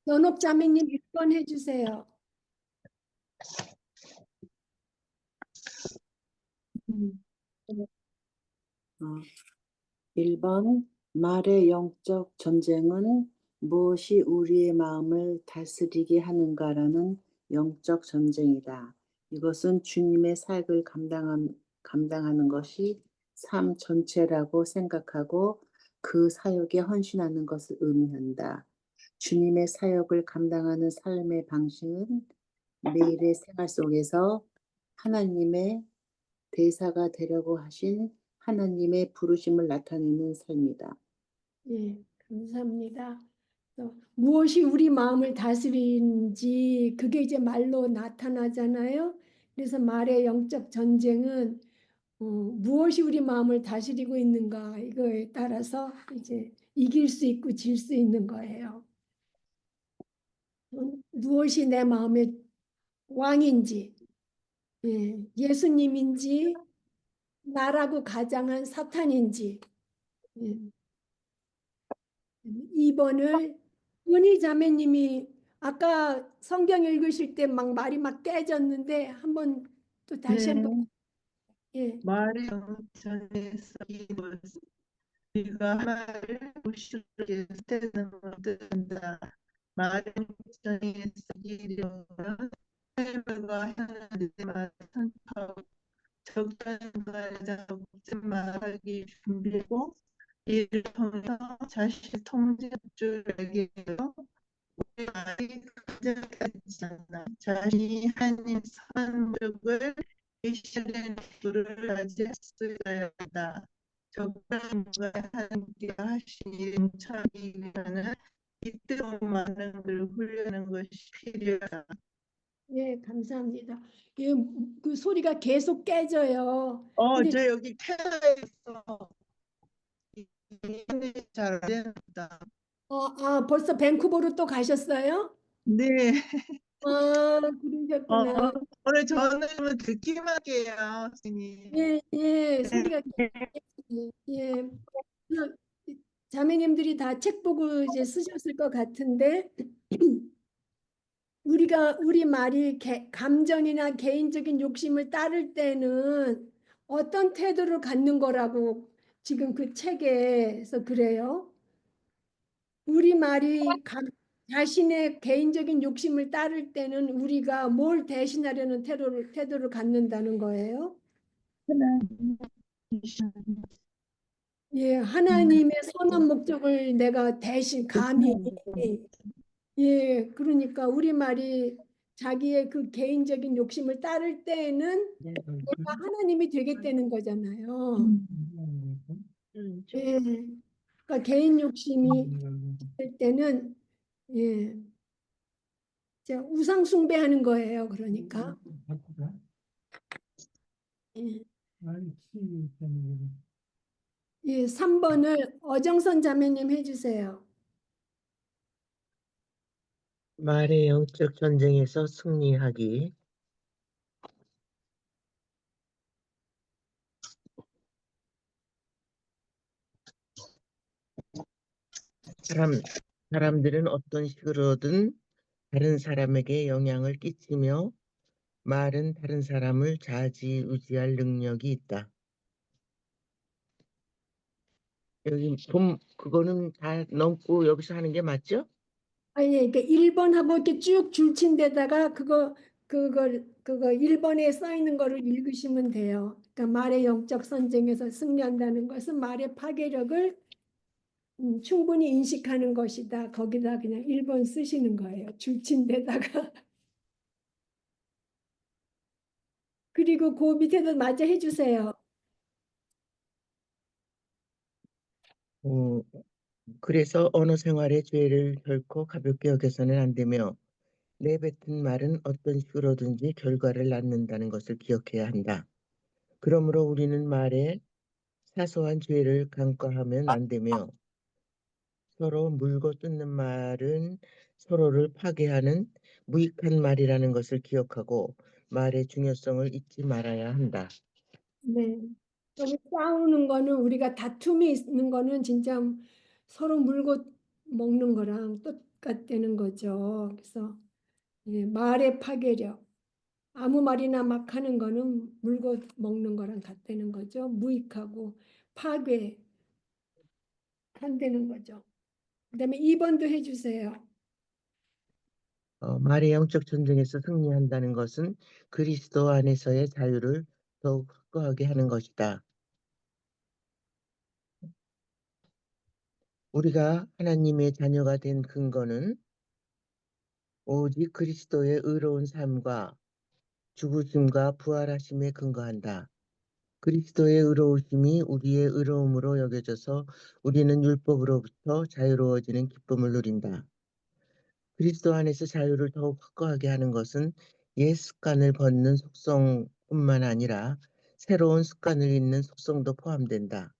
연옥자매님 1번 해주세요. 어, 1번 말의 영적 전쟁은 무엇이 우리의 마음을 다스리게 하는가라는 영적 전쟁이다. 이것은 주님의 사역을 감당하는 것이 삶 전체라고 생각하고 그 사역에 헌신하는 것을 의미한다. 주님의 사역을 감당하는 삶의 방식은 매일의 생활 속에서 하나님의 대사가 되려고 하신 하나님의 부르심을 나타내는 삶이다. 예, 감사합니다. 무엇이 우리 마음을 다스리는지 그게 이제 말로 나타나잖아요. 그래서 말의 영적 전쟁은 무엇이 우리 마음을 다스리고 있는가 이거에 따라서 이제 이길 수 있고 질 수 있는 거예요. 무엇이 내 마음의 왕인지, 예수님인지 나라고 가장한 사탄인지. 2번을 은희 자매님이 아까 성경 읽으실 때 막 말이 막 깨졌는데 한번 또 다시 한번. 예. 말의 영전에서 우리가 말을 무시하게 되는 것들다. 말의 영전에서 이름은 삶과 하나님의 말을 선포하고 적당한 말을 잡지 말하기 준비하고 이를 통해서 자신의 통제할 줄 알게 해요. 우리 말이 가장하지 않아 자신이 하나님 선한 목적을 이스라엘 불을 가질 수 있어야 한다. 적당한 말을 하나님께 하신 일을 응하기 위해서는 이때로 많은 걸 훈련하는 것이 필요하다. 예, 감사합니다. 예, 그 소리가 계속 깨져요. 근데 저 여기 캐나다에 있어. 잘 안 된다. 벌써 밴쿠버로 또 가셨어요? 네. 그러셨구나. 오늘 저는 듣기만 할게요, 선생님. 예, 소리가 깨지네. 예. 그 자매님들이 다 책 보고 이제 쓰셨을 것 같은데 우리 말이 감정이나 개인적인 욕심을 따를 때는 어떤 태도를 갖는 거라고 지금 그 책에서 그래요. 우리 말이 자신의 개인적인 욕심을 따를 때는 우리가 뭘 대신하려는 태도를 갖는다는 거예요. 예, 하나님의 선한 목적을 내가 대신 감히. 예, 그러니까 우리 말이 자기의 그 개인적인 욕심을 따를 때에는 내가 하나님이 되겠다는 거잖아요. 예, 그러니까 개인 욕심이 있을 때는 예, 이제 우상 숭배하는 거예요. 그러니까 예, 3번을 어정선 자매님 해주세요. 말의 영적 전쟁에서 승리하기. 사람들은 어떤 식으로든 다른 사람에게 영향을 끼치며 말은 다른 사람을 좌지우지할 능력이 있다. 여기 그거는 다 넘고 여기서 하는 게 맞죠? 예, 그러니까 1번하고 이렇게 쭉 줄친 데다가 그거 1번에 써 있는 거를 읽으시면 돼요. 그러니까 말의 영적 선쟁에서 승리한다는 것은 말의 파괴력을 충분히 인식하는 것이다. 거기다 그냥 1번 쓰시는 거예요. 줄친 데다가. 그리고 그 밑에도 마저 해주세요. 그래서 언어 생활의 죄를 결코 가볍게 여겨서는 안 되며 내뱉은 말은 어떤 식으로든지 결과를 낳는다는 것을 기억해야 한다. 그러므로 우리는 말에 사소한 죄를 간과하면 안 되며 서로 물고 뜯는 말은 서로를 파괴하는 무익한 말이라는 것을 기억하고 말의 중요성을 잊지 말아야 한다. 네. 여기 싸우는 거는 우리가 다툼이 있는 거는 진짜 서로 물고 먹는 거랑 똑같다는 거죠. 그래서 말의 파괴력, 아무 말이나 막 하는 거는 물고 먹는 거랑 같다는 거죠. 무익하고 파괴한다는 거죠. 그다음에 2번도 해주세요. 말의 영적 전쟁에서 승리한다는 것은 그리스도 안에서의 자유를 더욱 확고하게 하는 것이다. 우리가 하나님의 자녀가 된 근거는 오직 그리스도의 의로운 삶과 죽으심과 부활하심에 근거한다. 그리스도의 의로우심이 우리의 의로움으로 여겨져서 우리는 율법으로부터 자유로워지는 기쁨을 누린다. 그리스도 안에서 자유를 더욱 확고하게 하는 것은 옛 습관을 벗는 속성뿐만 아니라 새로운 습관을 잇는 속성도 포함된다.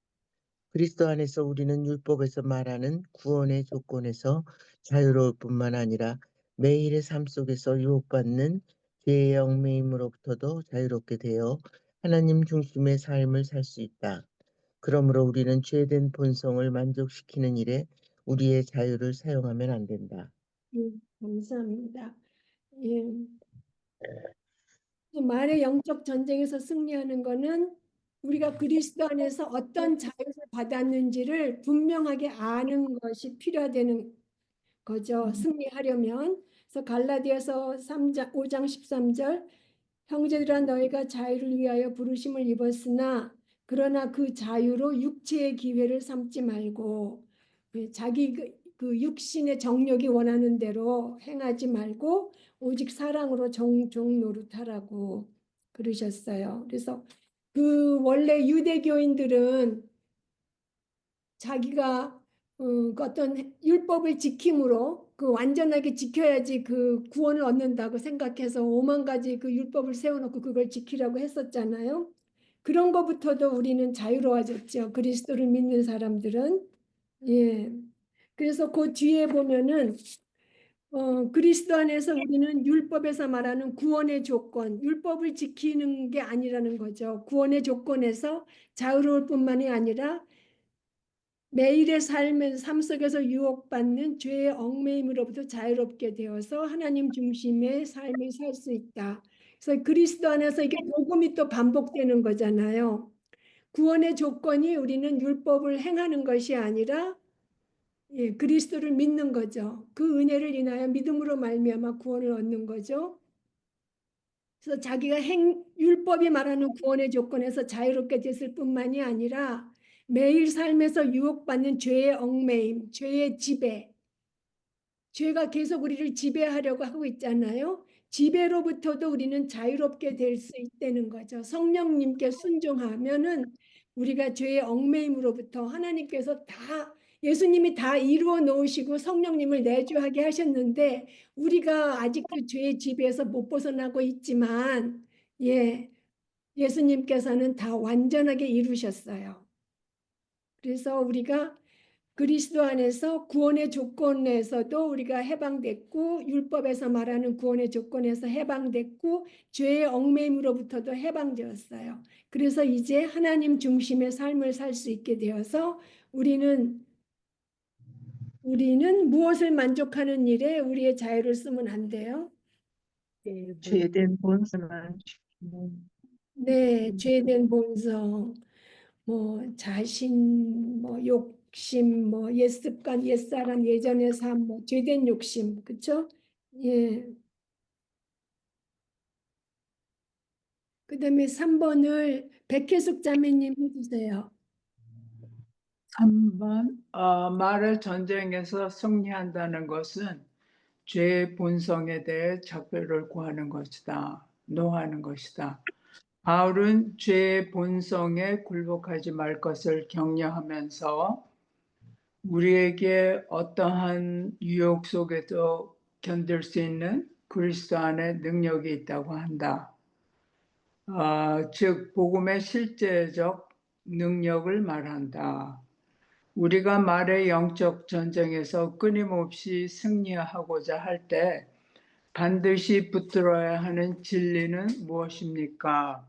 그리스도 안에서 우리는 율법에서 말하는 구원의 조건에서 자유로울 뿐만 아니라 매일의 삶 속에서 유혹받는 죄의 얽매임으로부터도 자유롭게 되어 하나님 중심의 삶을 살 수 있다. 그러므로 우리는 죄된 본성을 만족시키는 일에 우리의 자유를 사용하면 안 된다. 감사합니다. 말의 영적 전쟁에서 승리하는 거는 우리가 그리스도 안에서 어떤 자유를 받았는지를 분명하게 아는 것이 필요하다는 거죠. 승리하려면. 그래서 갈라디아서 3장, 5장 13절 형제들아 너희가 자유를 위하여 부르심을 입었으나 그러나 그 자유로 육체의 기회를 삼지 말고 자기 그 육신의 정욕이 원하는 대로 행하지 말고 오직 사랑으로 종 노릇하라고 그러셨어요. 그래서 그 원래 유대교인들은 자기가 그 어떤 율법을 지킴으로 그 완전하게 지켜야지 그 구원을 얻는다고 생각해서 5만 가지 그 율법을 세워놓고 그걸 지키라고 했었잖아요. 그런 것부터도 우리는 자유로워졌죠. 그리스도를 믿는 사람들은. 예. 그래서 그 뒤에 보면은 그리스도 안에서 우리는 율법에서 말하는 구원의 조건, 율법을 지키는 게 아니라는 거죠. 구원의 조건에서 자유로울 뿐만이 아니라 매일의 삶 속에서 유혹받는 죄의 얽매임으로부터 자유롭게 되어서 하나님 중심의 삶을 살 수 있다. 그래서 그리스도 안에서 이게 복음이 또 반복되는 거잖아요. 구원의 조건이 우리는 율법을 행하는 것이 아니라 그리스도를 믿는 거죠. 그 은혜를 인하여 믿음으로 말미암아 구원을 얻는 거죠. 그래서 자기가 율법이 말하는 구원의 조건에서 자유롭게 됐을 뿐만이 아니라 매일 삶에서 유혹받는 죄의 얽매임, 죄의 지배, 죄가 계속 우리를 지배하려고 하고 있잖아요. 지배로부터도 우리는 자유롭게 될 수 있다는 거죠. 성령님께 순종하면은 우리가 죄의 얽매임으로부터 하나님께서 다 예수님이 다 이루어 놓으시고 성령님을 내주하게 하셨는데 우리가 아직 그 죄의 지배에서 못 벗어나고 있지만 예수님께서는 다 완전하게 이루셨어요. 그래서 우리가 그리스도 안에서 구원의 조건에서도 우리가 해방됐고 율법에서 말하는 구원의 조건에서 해방됐고 죄의 얽매임으로부터도 해방되었어요. 그래서 이제 하나님 중심의 삶을 살 수 있게 되어서 우리는 무엇을 만족하는 일에 우리의 자유를 쓰면 안 돼요. 죄된 본성을 네, 죄된 본성, 뭐 자신, 뭐 욕심, 뭐 옛습관, 옛사람, 예전의 삶, 뭐 죄된 욕심, 그렇죠? 예. 그다음에 3번을 백혜숙 자매님 해주세요. 3번 말의 전쟁에서 승리한다는 것은 죄의 본성에 대해 작별을 구하는 것이다. 노하는 것이다. 바울은 죄의 본성에 굴복하지 말 것을 격려하면서 우리에게 어떠한 유혹 속에도 견딜 수 있는 그리스도 안에 능력이 있다고 한다. 즉 복음의 실제적 능력을 말한다. 우리가 말의 영적 전쟁에서 끊임없이 승리하고자 할 때 반드시 붙들어야 하는 진리는 무엇입니까?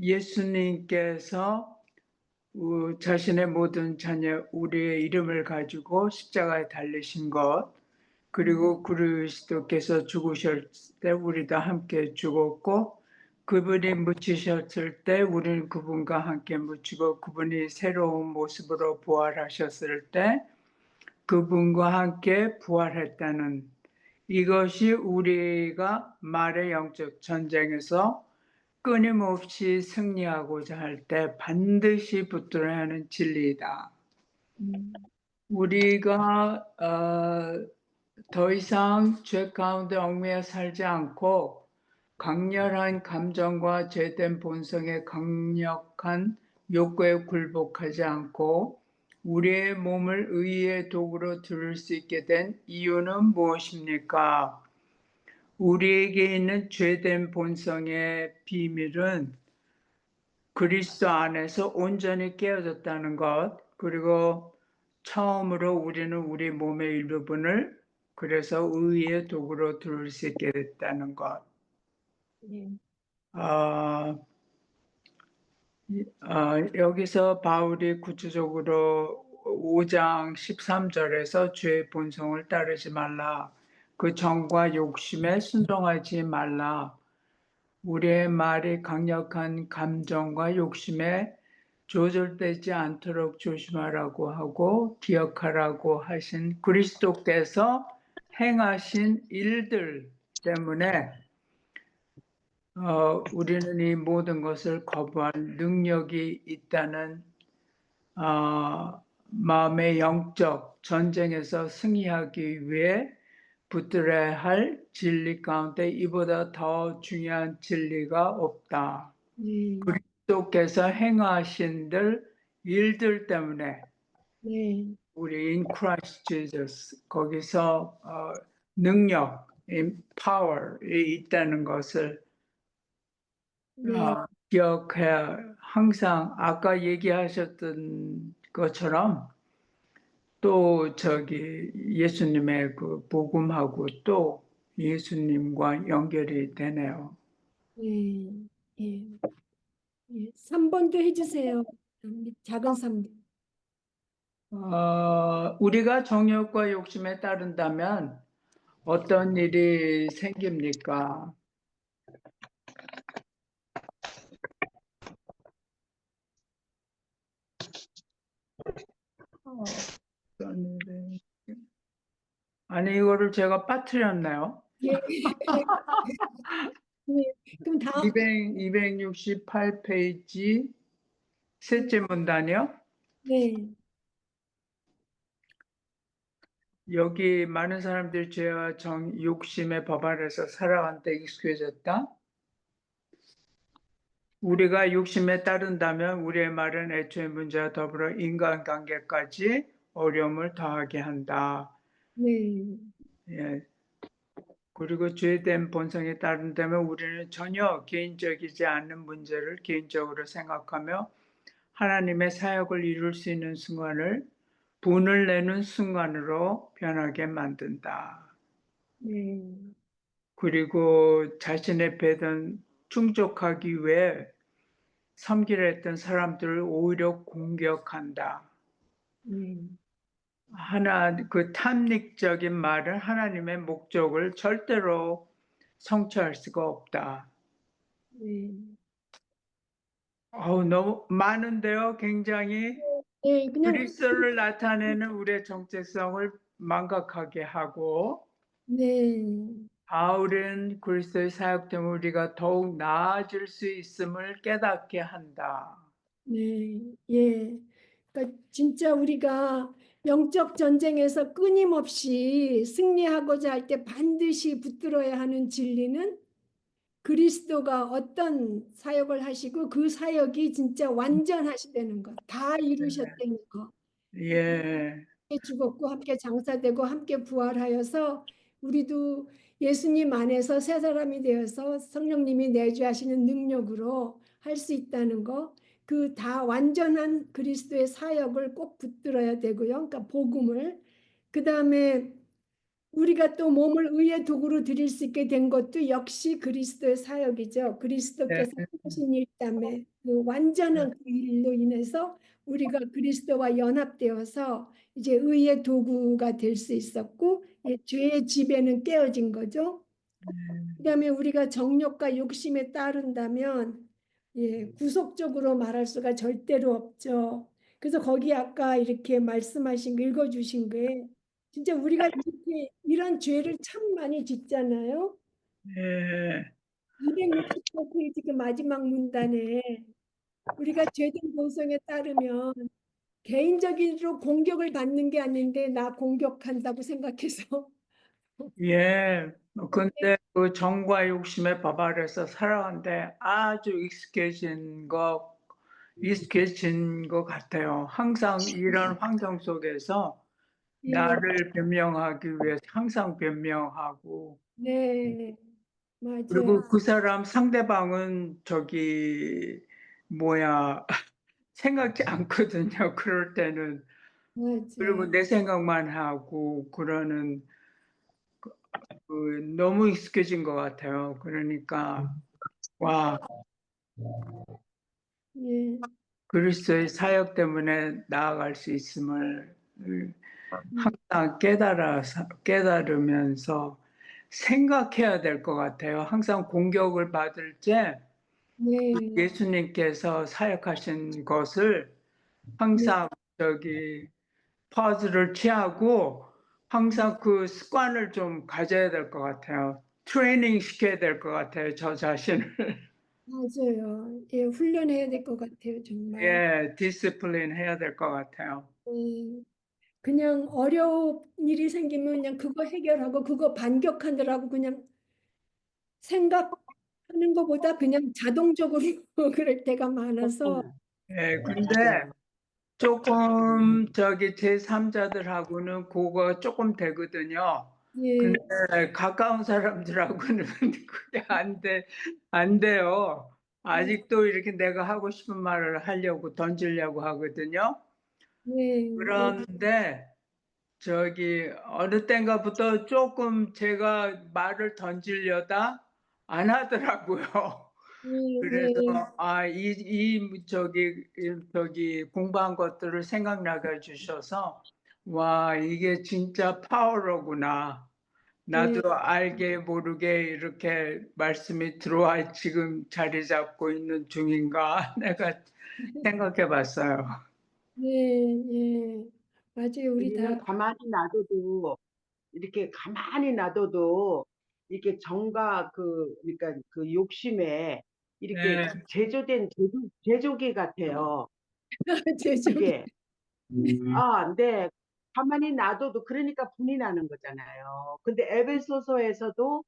예수님께서 자신의 모든 자녀 우리의 이름을 가지고 십자가에 달리신 것, 그리고 그리스도께서 죽으실 때 우리도 함께 죽었고, 그분이 묻히셨을 때 우리는 그분과 함께 묻히고, 그분이 새로운 모습으로 부활하셨을 때 그분과 함께 부활했다는, 이것이 우리가 말의 영적 전쟁에서 끊임없이 승리하고자 할 때 반드시 붙들어야 하는 진리이다. 우리가 더 이상 죄 가운데 얽매여 살지 않고 강렬한 감정과 죄된 본성의 강력한 욕구에 굴복하지 않고 우리의 몸을 의의 도구로 들을 수 있게 된 이유는 무엇입니까? 우리에게 있는 죄된 본성의 비밀은 그리스도 안에서 온전히 깨어졌다는 것, 그리고 처음으로 우리는 우리 몸의 일부분을 그래서 의의 도구로 들을 수 있게 됐다는 것. 여기서 바울이 구체적으로 5장 13절에서 죄의 본성을 따르지 말라. 그 정과 욕심에 순종하지 말라. 우리의 말이 강력한 감정과 욕심에 조절되지 않도록 조심하라고 하고 기억하라고 하신 그리스도께서 행하신 일들 때문에 우리는 이 모든 것을 거부할 능력이 있다는 마음의 영적 전쟁에서 승리하기 위해 붙들어야 할 진리 가운데 이보다 더 중요한 진리가 없다. 그리스도께서 행하신 일들 때문에 우리 in Christ Jesus 거기서 능력, power이 있다는 것을 기억해야 항상 아까 얘기하셨던 것처럼 또 예수님의 그 복음하고 또 예수님과 연결이 되네요. 예. 3번도 해주세요. 작은 3번. 우리가 정욕과 욕심에 따른다면 어떤 일이 생깁니까? 아니 이거를 제가 빠뜨렸나요? 예. 네. 그럼 다음 268페이지 셋째 문단이요. 네. 여기 많은 사람들이 죄와 욕심의 법 아래서 살아간데 익숙해졌다. 우리가 욕심에 따른다면 우리의 말은 애초의 문제와 더불어 인간관계까지 어려움을 더하게 한다. 네. 예. 그리고 죄된 본성에 따른다면 우리는 전혀 개인적이지 않은 문제를 개인적으로 생각하며 하나님의 사역을 이룰 수 있는 순간을 분을 내는 순간으로 변하게 만든다. 네. 그리고 자신의 배는 충족하기 위해 섬기려 했던 사람들을 오히려 공격한다. 그 탐닉적인 말은 하나님의 목적을 절대로 성취할 수가 없다. 너무 많은데요, 굉장히. 네, 그냥 그리스도를 나타내는 우리의 정체성을 망각하게 하고, 바울은 그리스도의 사역 때문에 우리가 더욱 나아질 수 있음을 깨닫게 한다. 예. 그러니까 진짜 우리가 영적 전쟁에서 끊임없이 승리하고자 할 때 반드시 붙들어야 하는 진리는 그리스도가 어떤 사역을 하시고 그 사역이 진짜 완전하시다는 것, 다 이루셨다는 것. 예. 함께 죽었고 함께 장사되고 함께 부활하여서 우리도 예수님 안에서 새 사람이 되어서 성령님이 내주하시는 능력으로 할 수 있다는 거, 그 다 완전한 그리스도의 사역을 꼭 붙들어야 되고요. 그러니까 복음을. 그 다음에 우리가 또 몸을 의의 도구로 드릴 수 있게 된 것도 역시 그리스도의 사역이죠. 그리스도께서 네. 하신 일 때문에 그 완전한 그 일로 인해서 우리가 그리스도와 연합되어서 이제 의의 도구가 될 수 있었고, 예, 죄의 지배는 깨어진 거죠. 그다음에 우리가 정욕과 욕심에 따른다면, 예, 구속적으로 말할 수가 절대로 없죠. 그래서 거기 아까 이렇게 말씀하신 거 읽어주신 게 진짜 우리가 이렇게 이런 죄를 참 많이 짓잖아요. 네. 268페이지 그 마지막 문단에 우리가 죄된 본성에 따르면 개인적으로 공격을 받는 게 아닌데 나 공격한다고 생각해서 예. 근데 그 정과 욕심의 법 아래서 살아가는데 아주 익숙해진 것 같아요. 항상 이런 환경 속에서 예, 나를 변명하기 위해서 항상 변명하고, 네, 그리고 맞아요. 그 사람 상대방은 생각지 않거든요. 그럴 때는. 그리고 맞아요. 내 생각만 하고 그러는 그 너무 익숙해진 것 같아요. 그러니까 와, 예, 그리스도의 사역 때문에 나아갈 수 있음을 항상 깨달으면서 생각해야 될 것 같아요. 항상 공격을 받을 때 네, 예수님께서 사역하신 것을 네, 항상 퍼즐을 취하고 항상 그 습관을 좀 가져야 될 것 같아요. 트레이닝 시켜야 될 것 같아요. 저 자신을. 맞아요. 예, 훈련해야 될 것 같아요, 정말. 예, 디스플린 해야 될 것 같아요. 그냥 어려운 일이 생기면 그냥 그거 해결하고 그거 반격하느라고 그냥 생각하는 것보다 그냥 자동적으로 그럴 때가 많아서 예, 근데 조금 제3자들하고는 그거 조금 되거든요. 예, 근데 가까운 사람들하고는 그게 안 돼요. 아직도 이렇게 내가 하고 싶은 말을 하려고 던지려고 하거든요. 네, 네, 그런데 어느 땐가부터 조금 제가 말을 던지려다 안 하더라고요. 네, 그래서 공부한 것들을 생각나게 해주셔서 와, 이게 진짜 파워로구나. 네, 나도 알게 모르게 이렇게 말씀이 들어와 지금 자리 잡고 있는 중인가 내가 생각해 봤어요. 네, 예. 맞아요. 우리 다 우리는 가만히 놔둬도 이렇게 정과 그러니까 그 욕심에 이렇게 네, 제조된 제조기 같아요. 제조기. 이게 네. 가만히 놔둬도 그러니까 분이 나는 거잖아요. 근데 에베소서에서도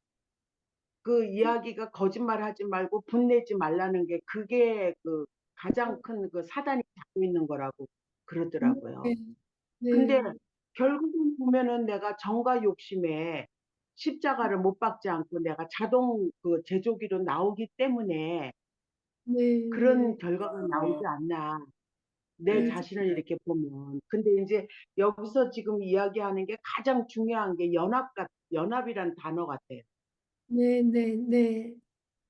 그 이야기가 거짓말하지 말고 분내지 말라는 게 그게 그 가장 큰 그 사단이 잡고 있는 거라고 그러더라고요. 네, 근데 네, 결국은 보면은 내가 정과 욕심에 십자가를 못 박지 않고 내가 자동 그 제조기로 나오기 때문에 네, 네, 그런 결과가 나오지 않나. 내 맞아요. 자신을 이렇게 보면. 근데 이제 여기서 지금 이야기하는 게 가장 중요한 게 연합이란 단어 같아요. 네, 네, 네,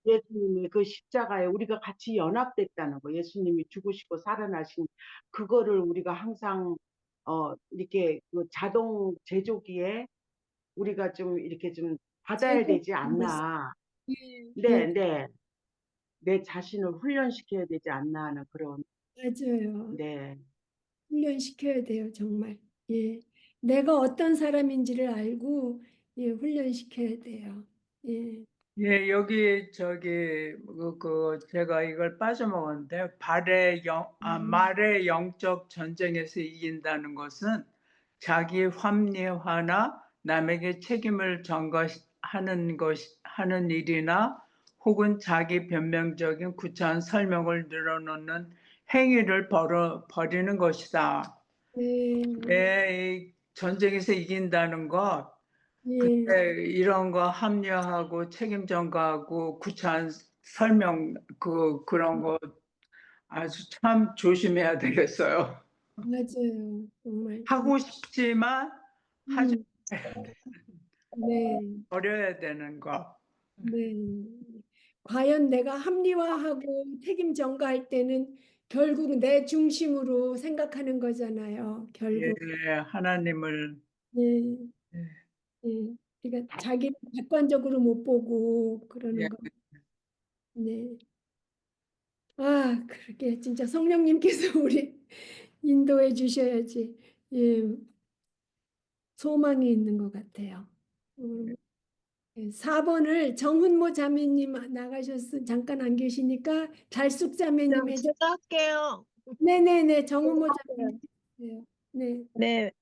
예수님의 그 십자가에 우리가 같이 연합됐다는 거. 예수님이 죽으시고 살아나신 그거를 우리가 항상 이렇게 그 자동 제조기에 우리가 좀 이렇게 좀 받아야 제공. 되지 않나. 네, 네, 네. 내 자신을 훈련시켜야 되지 않나 하는 그런, 맞아요. 네. 훈련시켜야 돼요, 정말. 예. 내가 어떤 사람인지를 알고, 예, 훈련시켜야 돼요. 예. 예, 여기 제가 이걸 빠져먹었는데 말의 영적 전쟁에서 이긴다는 것은 자기 합리화나 남에게 책임을 하는 일이나 혹은 자기 변명적인 구차한 설명을 늘어놓는 행위를 버리는 것이다. 네, 이 전쟁에서 이긴다는 것, 예, 그때 이런 거 합리화하고 책임 전가하고 구차한 설명 그런 거 아주 참 조심해야 되겠어요. 맞아요. 정말. 하고 싶지만 하지 음, 말아야 돼. 네. 버려야 되는 거. 네. 과연 내가 합리화하고 책임 전가할 때는 결국 내 중심으로 생각하는 거잖아요. 결국. 예, 하나님을 네. 예, 네. 그러니까 자기를 객관적으로 못 보고 그러는 예, 거. 네. 아, 그렇게 진짜 성령님께서 우리 인도해 주셔야지. 예, 소망이 있는 것 같아요. 4번을 정훈모 자매님 잠깐 안 계시니까 달숙 자매님 해줘. 제가 할게요. 네네네, 제가 정훈모 할게요. 자매님 해주세요. 네, 네,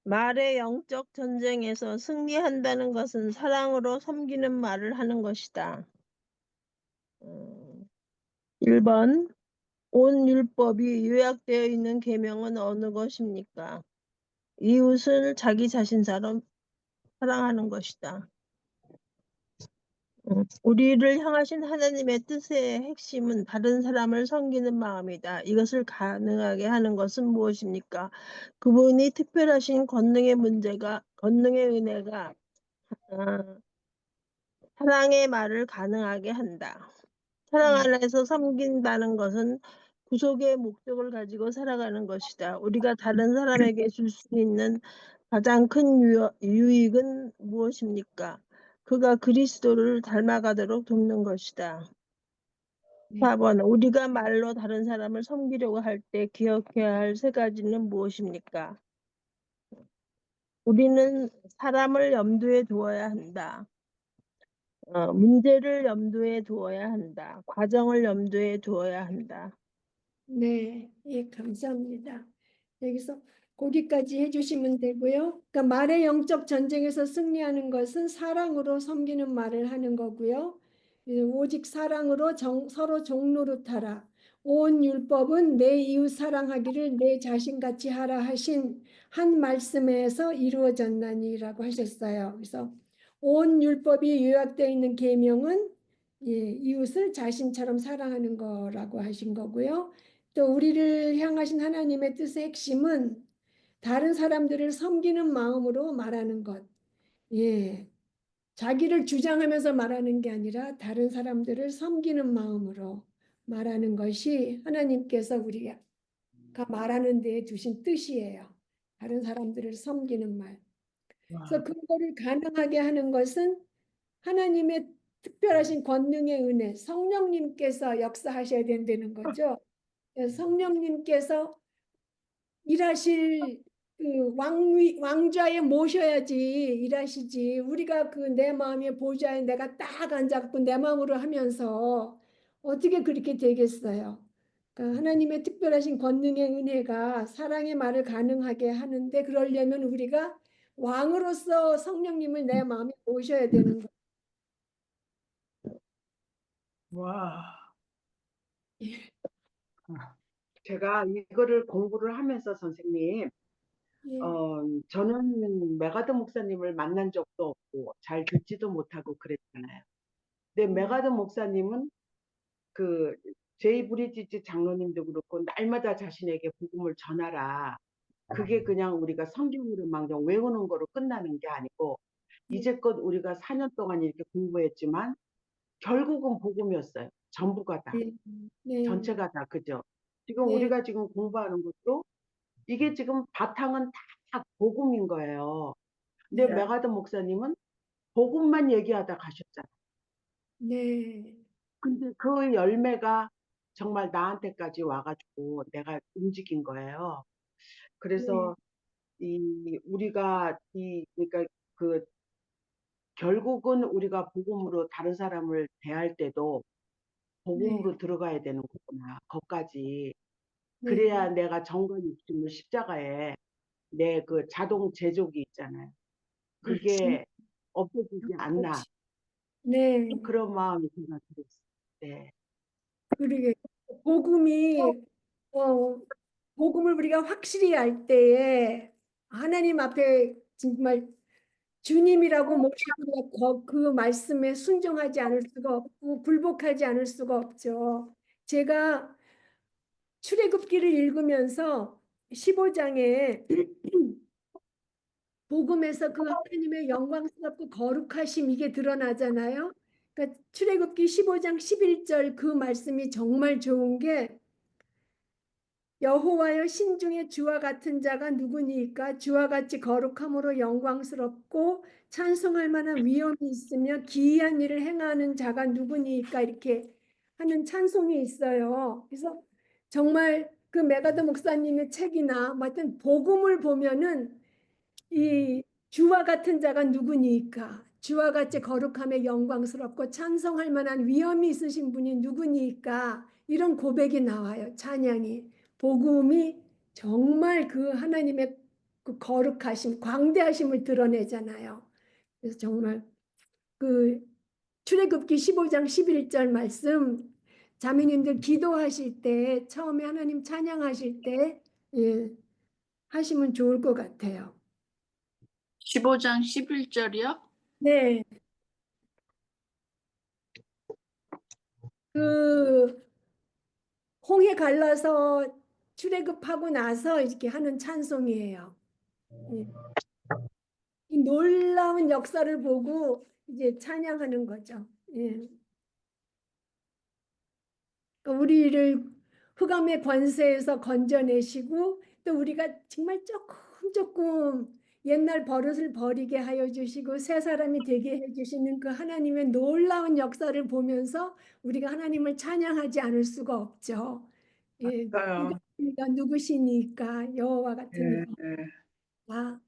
말의 영적 전쟁에서 승리한다는 것은 사랑으로 섬기는 말을 하는 것이다. 1번, 온 율법이 요약되어 있는 계명은 어느 것입니까? 이웃을 자기 자신처럼 사랑하는 것이다. 우리를 향하신 하나님의 뜻의 핵심은 다른 사람을 섬기는 마음이다. 이것을 가능하게 하는 것은 무엇입니까? 그분이 특별하신 권능의 은혜가 아, 사랑의 말을 가능하게 한다. 사랑 안에서 섬긴다는 것은 구속의 목적을 가지고 살아가는 것이다. 우리가 다른 사람에게 줄 수 있는 가장 큰 유익은 무엇입니까? 그가 그리스도를 닮아가도록 돕는 것이다. 네. 4번, 우리가 말로 다른 사람을 섬기려고 할 때 기억해야 할 세 가지는 무엇입니까? 우리는 사람을 염두에 두어야 한다. 문제를 염두에 두어야 한다. 과정을 염두에 두어야 한다. 네, 예, 감사합니다. 여기서 거기까지 해주시면 되고요. 그러니까 말의 영적 전쟁에서 승리하는 것은 사랑으로 섬기는 말을 하는 거고요. 오직 사랑으로 서로 종노릇하라. 온 율법은 내 이웃 사랑하기를 내 자신같이 하라 하신 한 말씀에서 이루어졌나니라고 하셨어요. 그래서 온 율법이 요약되어 있는 계명은 이웃을 자신처럼 사랑하는 거라고 하신 거고요. 또 우리를 향하신 하나님의 뜻의 핵심은 다른 사람들을 섬기는 마음으로 말하는 것. 예. 자기를 주장하면서 말하는 게 아니라 다른 사람들을 섬기는 마음으로 말하는 것이 하나님께서 우리가 말하는 데에 두신 뜻이에요. 다른 사람들을 섬기는 말. 그래서 와, 그거를 가능하게 하는 것은 하나님의 특별하신 권능의 은혜, 성령님께서 역사하셔야 된다는 거죠. 성령님께서 일하실 그 왕좌에 모셔야지 일하시지. 우리가 그 내 마음의 보좌에 내가 딱 앉았고 내 마음으로 하면서 어떻게 그렇게 되겠어요? 그러니까 하나님의 특별하신 권능의 은혜가 사랑의 말을 가능하게 하는데 그러려면 우리가 왕으로서 성령님을 내 마음에 모셔야 되는 거예요. 와, 제가 이거를 공부를 하면서 선생님, 예, 저는 메가드 목사님을 만난 적도 없고 잘 듣지도 못하고 그랬잖아요. 근데 메가드 목사님은 그 제이 브리지지 장로님도 그렇고 날마다 자신에게 복음을 전하라. 그게 그냥 우리가 성경으로만 그냥 외우는 거로 끝나는 게 아니고 이제껏 우리가 4년 동안 이렇게 공부했지만 결국은 복음이었어요. 전부가 다. 네, 네, 전체가 다. 그죠? 지금 네, 우리가 지금 공부하는 것도 이게 지금 바탕은 다 복음인 거예요. 근데 네, 메가드 목사님은 복음만 얘기하다 가셨잖아요. 네, 근데 그 열매가 정말 나한테까지 와가지고 내가 움직인 거예요. 네, 그래서 우리가 그러니까 그 결국은 우리가 복음으로 다른 사람을 대할 때도 네, 복음으로 들어가야 되는 거구나. 거기까지. 네, 그래야 내가 정과 욕심을 십자가에 내 그 자동 제조기 있잖아요. 그렇지, 그게 없어지지 않나. 그렇지. 네, 그런 마음이 제가 들었어요. 네. 그러게 복음이 복음을 우리가 확실히 알 때에 하나님 앞에 정말 주님이라고 모시고 그 말씀에 순종하지 않을 수가 없고 굴복하지 않을 수가 없죠. 제가 출애굽기를 읽으면서 15장에 복음에서 그 하나님의 영광스럽고 거룩하심 이게 드러나잖아요. 그러니까 출애굽기 15장 11절 그 말씀이 정말 좋은 게 여호와여 신중에 주와 같은 자가 누구니까 주와 같이 거룩함으로 영광스럽고 찬송할 만한 위엄이 있으며 기이한 일을 행하는 자가 누구니까 이렇게 하는 찬송이 있어요. 그래서 정말 그 메가더 목사님의 책이나 뭐 하여튼 복음을 보면은 이 주와 같은 자가 누구니까 주와 같이 거룩함에 영광스럽고 찬송할 만한 위엄이 있으신 분이 누구니까 이런 고백이 나와요. 찬양이 복음이 정말 그 하나님의 그 거룩하심 광대하심을 드러내잖아요. 그래서 정말 그 출애굽기 15장 11절 말씀 자매님들 기도하실 때 처음에 하나님 찬양하실 때 예, 하시면 좋을 것 같아요. 15장 11절이요? 네. 그 홍해 갈라서 출애굽하고 나서 이렇게 하는 찬송이에요. 예. 이 놀라운 역사를 보고 이제 찬양하는 거죠. 예. 그러니까 우리를 흑암의 권세에서 건져내시고 또 우리가 정말 조금 옛날 버릇을 버리게 하여 주시고 새 사람이 되게 해주시는 그 하나님의 놀라운 역사를 보면서 우리가 하나님을 찬양하지 않을 수가 없죠. 예, 맞아요. 누구시니까 여호와 같은 예, 예. 여호와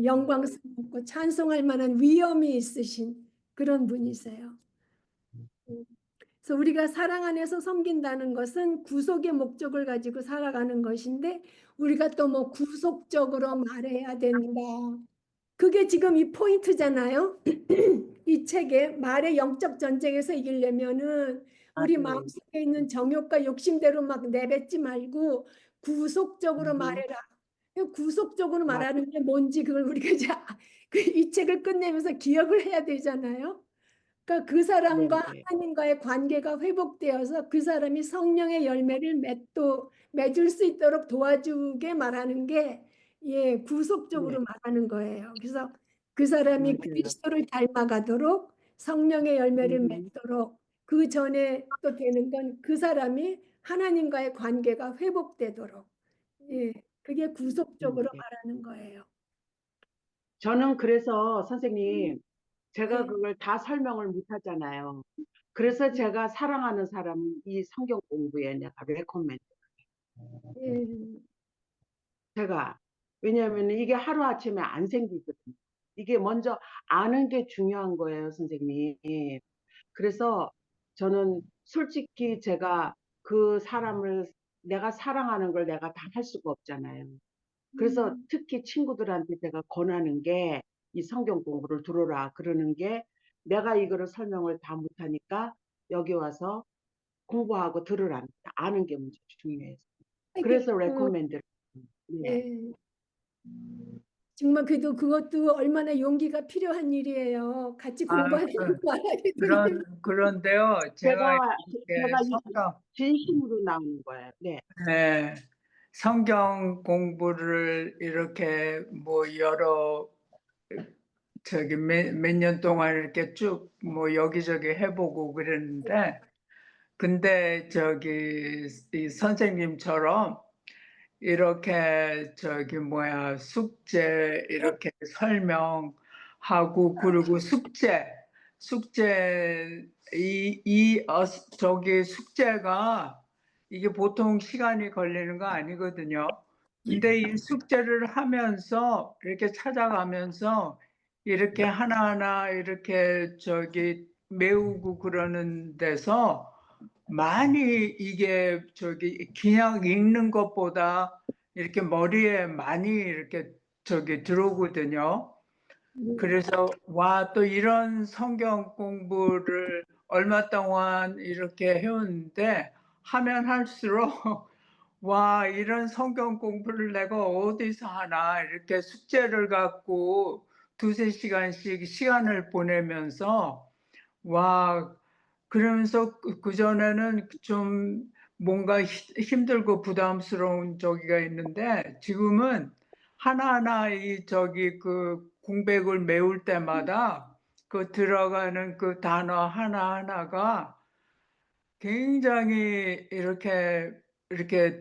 영광스럽고 찬송할 만한 위엄이 있으신 그런 분이세요. 그래서 우리가 사랑 안에서 섬긴다는 것은 구속의 목적을 가지고 살아가는 것인데 우리가 또 뭐 구속적으로 말해야 된다. 그게 지금 이 포인트잖아요. 이 책에 말의 영적 전쟁에서 이기려면은 우리 맞아요. 마음속에 있는 정욕과 욕심대로 막 내뱉지 말고 구속적으로 말해라. 구속적으로 맞- 말하는 게 뭔지 그걸 우리가 이제 이 책을 끝내면서 기억을 해야 되잖아요. 그러니까 그 사람과 네. 하나님과의 관계가 회복되어서 그 사람이 성령의 열매를 맺을 수 있도록 도와주게 말하는 게 예, 구속적으로 네. 말하는 거예요. 그래서 그 사람이 맞아요. 그리스도를 닮아가도록 성령의 열매를 맺도록 그 전에 또 되는 건 그 사람이 하나님과의 관계가 회복되도록 예, 그게 구속적으로 네. 말하는 거예요. 저는 그래서 선생님 제가 예, 그걸 다 설명을 못 하잖아요. 그래서 제가 사랑하는 사람은 이 성경 공부에 내가 레코멘드. 예, 제가 왜냐하면 이게 하루아침에 안 생기거든요. 이게 먼저 아는 게 중요한 거예요, 선생님. 그래서 저는 솔직히 제가 그 사람을 내가 사랑하는 걸 내가 다 할 수가 없잖아요. 그래서 특히 친구들한테 제가 권하는 게 이 성경 공부를 들어라 그러는 게 내가 이거를 설명을 다 못하니까 여기 와서 공부하고 들으라. 아는 게 문제 중요해서. 이게 그래서 레코멘드를. 네. 예. 정말 그래도 그것도 얼마나 용기가 필요한 일이에요. 같이 아, 공부하는 거 알아야겠더니 그런데요, 제가 제가 이렇게 성경, 진심으로 나오는 거예요. 네. 네, 성경 공부를 이렇게 뭐 여러 몇 년 동안 이렇게 쭉 뭐 여기저기 해보고 그랬는데, 근데 이 선생님처럼 이렇게 숙제 이렇게 설명하고 그리고 숙제 숙제가 이게 보통 시간이 걸리는 거 아니거든요. 근데 이 숙제를 하면서 이렇게 찾아가면서 이렇게 하나하나 이렇게 메우고 그러는 데서 많이 이게 그냥 읽는 것보다 이렇게 머리에 많이 이렇게 들어오거든요. 그래서 와, 또 이런 성경 공부를 얼마 동안 이렇게 해왔는데 하면 할수록 와, 이런 성경 공부를 내가 어디서 하나 이렇게 숙제를 갖고 두세 시간씩 시간을 보내면서 와, 그러면서 그전에는 좀 뭔가 힘들고 부담스러운 저기가 있는데 지금은 하나하나 그 공백을 메울 때마다 그 들어가는 그 단어 하나하나가 굉장히 이렇게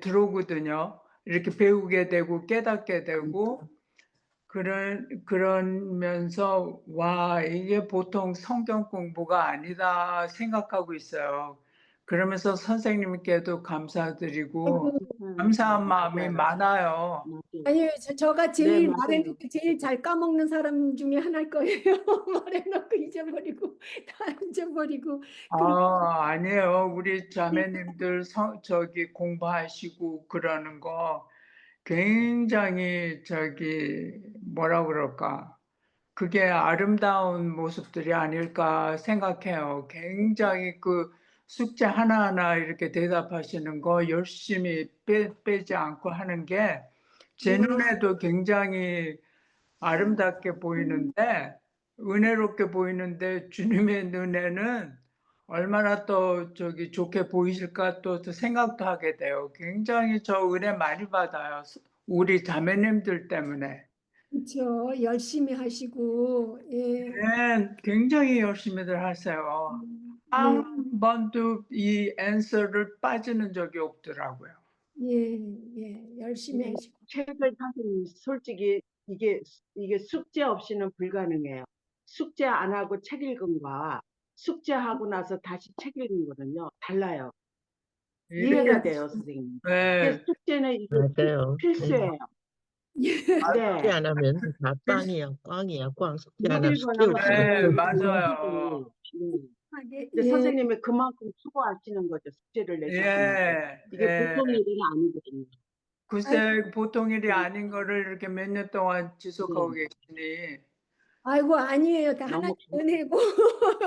들어오거든요. 이렇게 배우게 되고 깨닫게 되고 그러면서 와, 이게 보통 성경 공부가 아니다 생각하고 있어요. 그러면서 선생님께도 감사드리고 감사한 마음이 많아요. 맞아요. 아니요, 저가 네, 제일 맞아요. 말해놓고 제일 잘 까먹는 사람 중에 하나일 거예요. 말해놓고 잊어버리고 다 잊어버리고. 아니에요. 우리 자매님들 저기 공부하시고 그러는 거 굉장히 뭐라 그럴까. 그게 아름다운 모습들이 아닐까 생각해요. 굉장히 그 숙제 하나하나 이렇게 대답하시는 거 열심히 빼지 않고 하는 게 제 눈에도 굉장히 아름답게 보이는데, 은혜롭게 보이는데, 주님의 눈에는 얼마나 또 좋게 보이실까 또 생각도 하게 돼요. 굉장히 저 은혜 많이 받아요. 우리 자매님들 때문에. 그렇죠. 열심히 하시고 예. 네, 굉장히 열심히들 하세요. 네. 한 번도 이 앤서를 빠지는 적이 없더라고요. 예. 열심히 네, 하시고. 책을 선생님 솔직히 이게 숙제 없이는 불가능해요. 숙제 안 하고 책 읽은 거와 숙제하고 나서 다시 책 읽는 거는요 달라요. 이해가 돼요, 선생님. 네, 숙제는 이게 맞아요. 필수예요. 숙제 네. 안 하면 다 꽝이야, 꽝이야, 꽝. 숙제 못 하나 읽어요, 시키고 네, 지금. 맞아요. 하게, 근데 예. 선생님이 그만큼 수고하시는 거죠. 숙제를 내셨으면. 이게 보통 일은 아니거든요. 글쎄, 보통 일이 아닌 거를 이렇게 몇 년 동안 지속하고 계시니. 아이고 아니에요. 다 하나님 너무 은혜고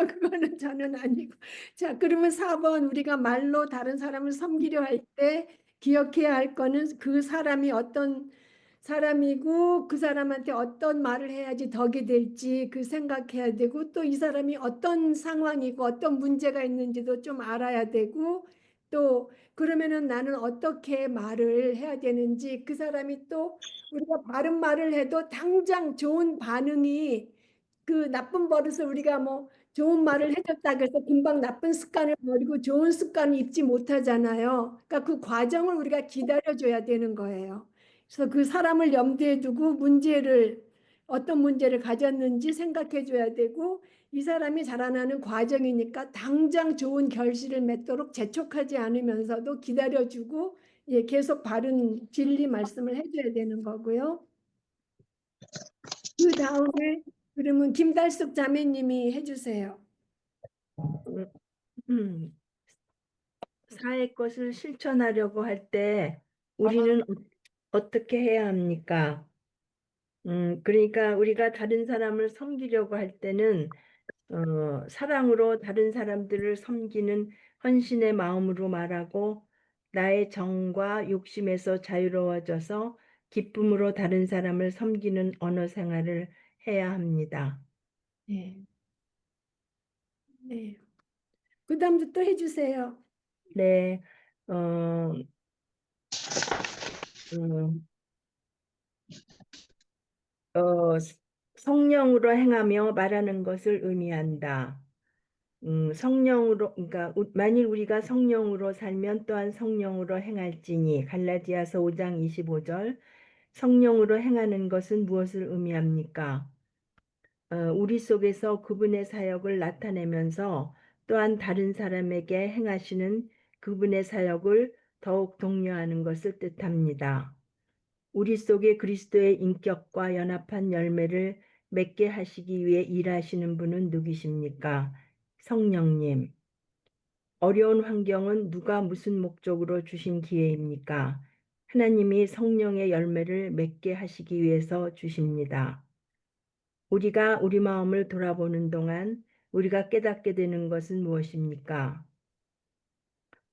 그거는 저는 아니고. 자, 그러면 4번 우리가 말로 다른 사람을 섬기려 할 때 기억해야 할 거는 그 사람이 어떤 사람이고 그 사람한테 어떤 말을 해야지 덕이 될지 그 생각해야 되고 또 이 사람이 어떤 상황이고 어떤 문제가 있는지도 좀 알아야 되고 또 그러면은 나는 어떻게 말을 해야 되는지 그 사람이 또 우리가 바른 말을 해도 당장 좋은 반응이 그 나쁜 버릇을 우리가 뭐 좋은 말을 해줬다 그래서 금방 나쁜 습관을 버리고 좋은 습관을 입지 못하잖아요. 그러니까 그 과정을 우리가 기다려줘야 되는 거예요. 그래서 그 사람을 염두에 두고 어떤 문제를 가졌는지 생각해 줘야 되고 이 사람이 자라나는 과정이니까 당장 좋은 결실을 맺도록 재촉하지 않으면서도 기다려주고 예, 계속 바른 진리 말씀을 해줘야 되는 거고요. 그 다음에 그러면 김달숙 자매님이 해주세요. 사의 것을 실천하려고 할 때 우리는 어떻게 해야 합니까? 그러니까 우리가 다른 사람을 섬기려고 할 때는 사랑으로 다른 사람들을 섬기는 헌신의 마음으로 말하고 나의 정과 욕심에서 자유로워져서 기쁨으로 다른 사람을 섬기는 언어 생활을 해야 합니다. 네. 그 다음도 또 해주세요. 네, 어, 음, 성령으로 행하며 말하는 것을 의미한다. 성령으로, 그러니까 만일 우리가 성령으로 살면 또한 성령으로 행할지니 갈라디아서 5장 25절. 성령으로 행하는 것은 무엇을 의미합니까? 우리 속에서 그분의 사역을 나타내면서 또한 다른 사람에게 행하시는 그분의 사역을 더욱 독려하는 것을 뜻합니다. 우리 속에 그리스도의 인격과 연합한 열매를 맺게 하시기 위해 일하시는 분은 누구십니까? 성령님. 어려운 환경은 누가 무슨 목적으로 주신 기회입니까? 하나님이 성령의 열매를 맺게 하시기 위해서 주십니다. 우리가 우리 마음을 돌아보는 동안 우리가 깨닫게 되는 것은 무엇입니까?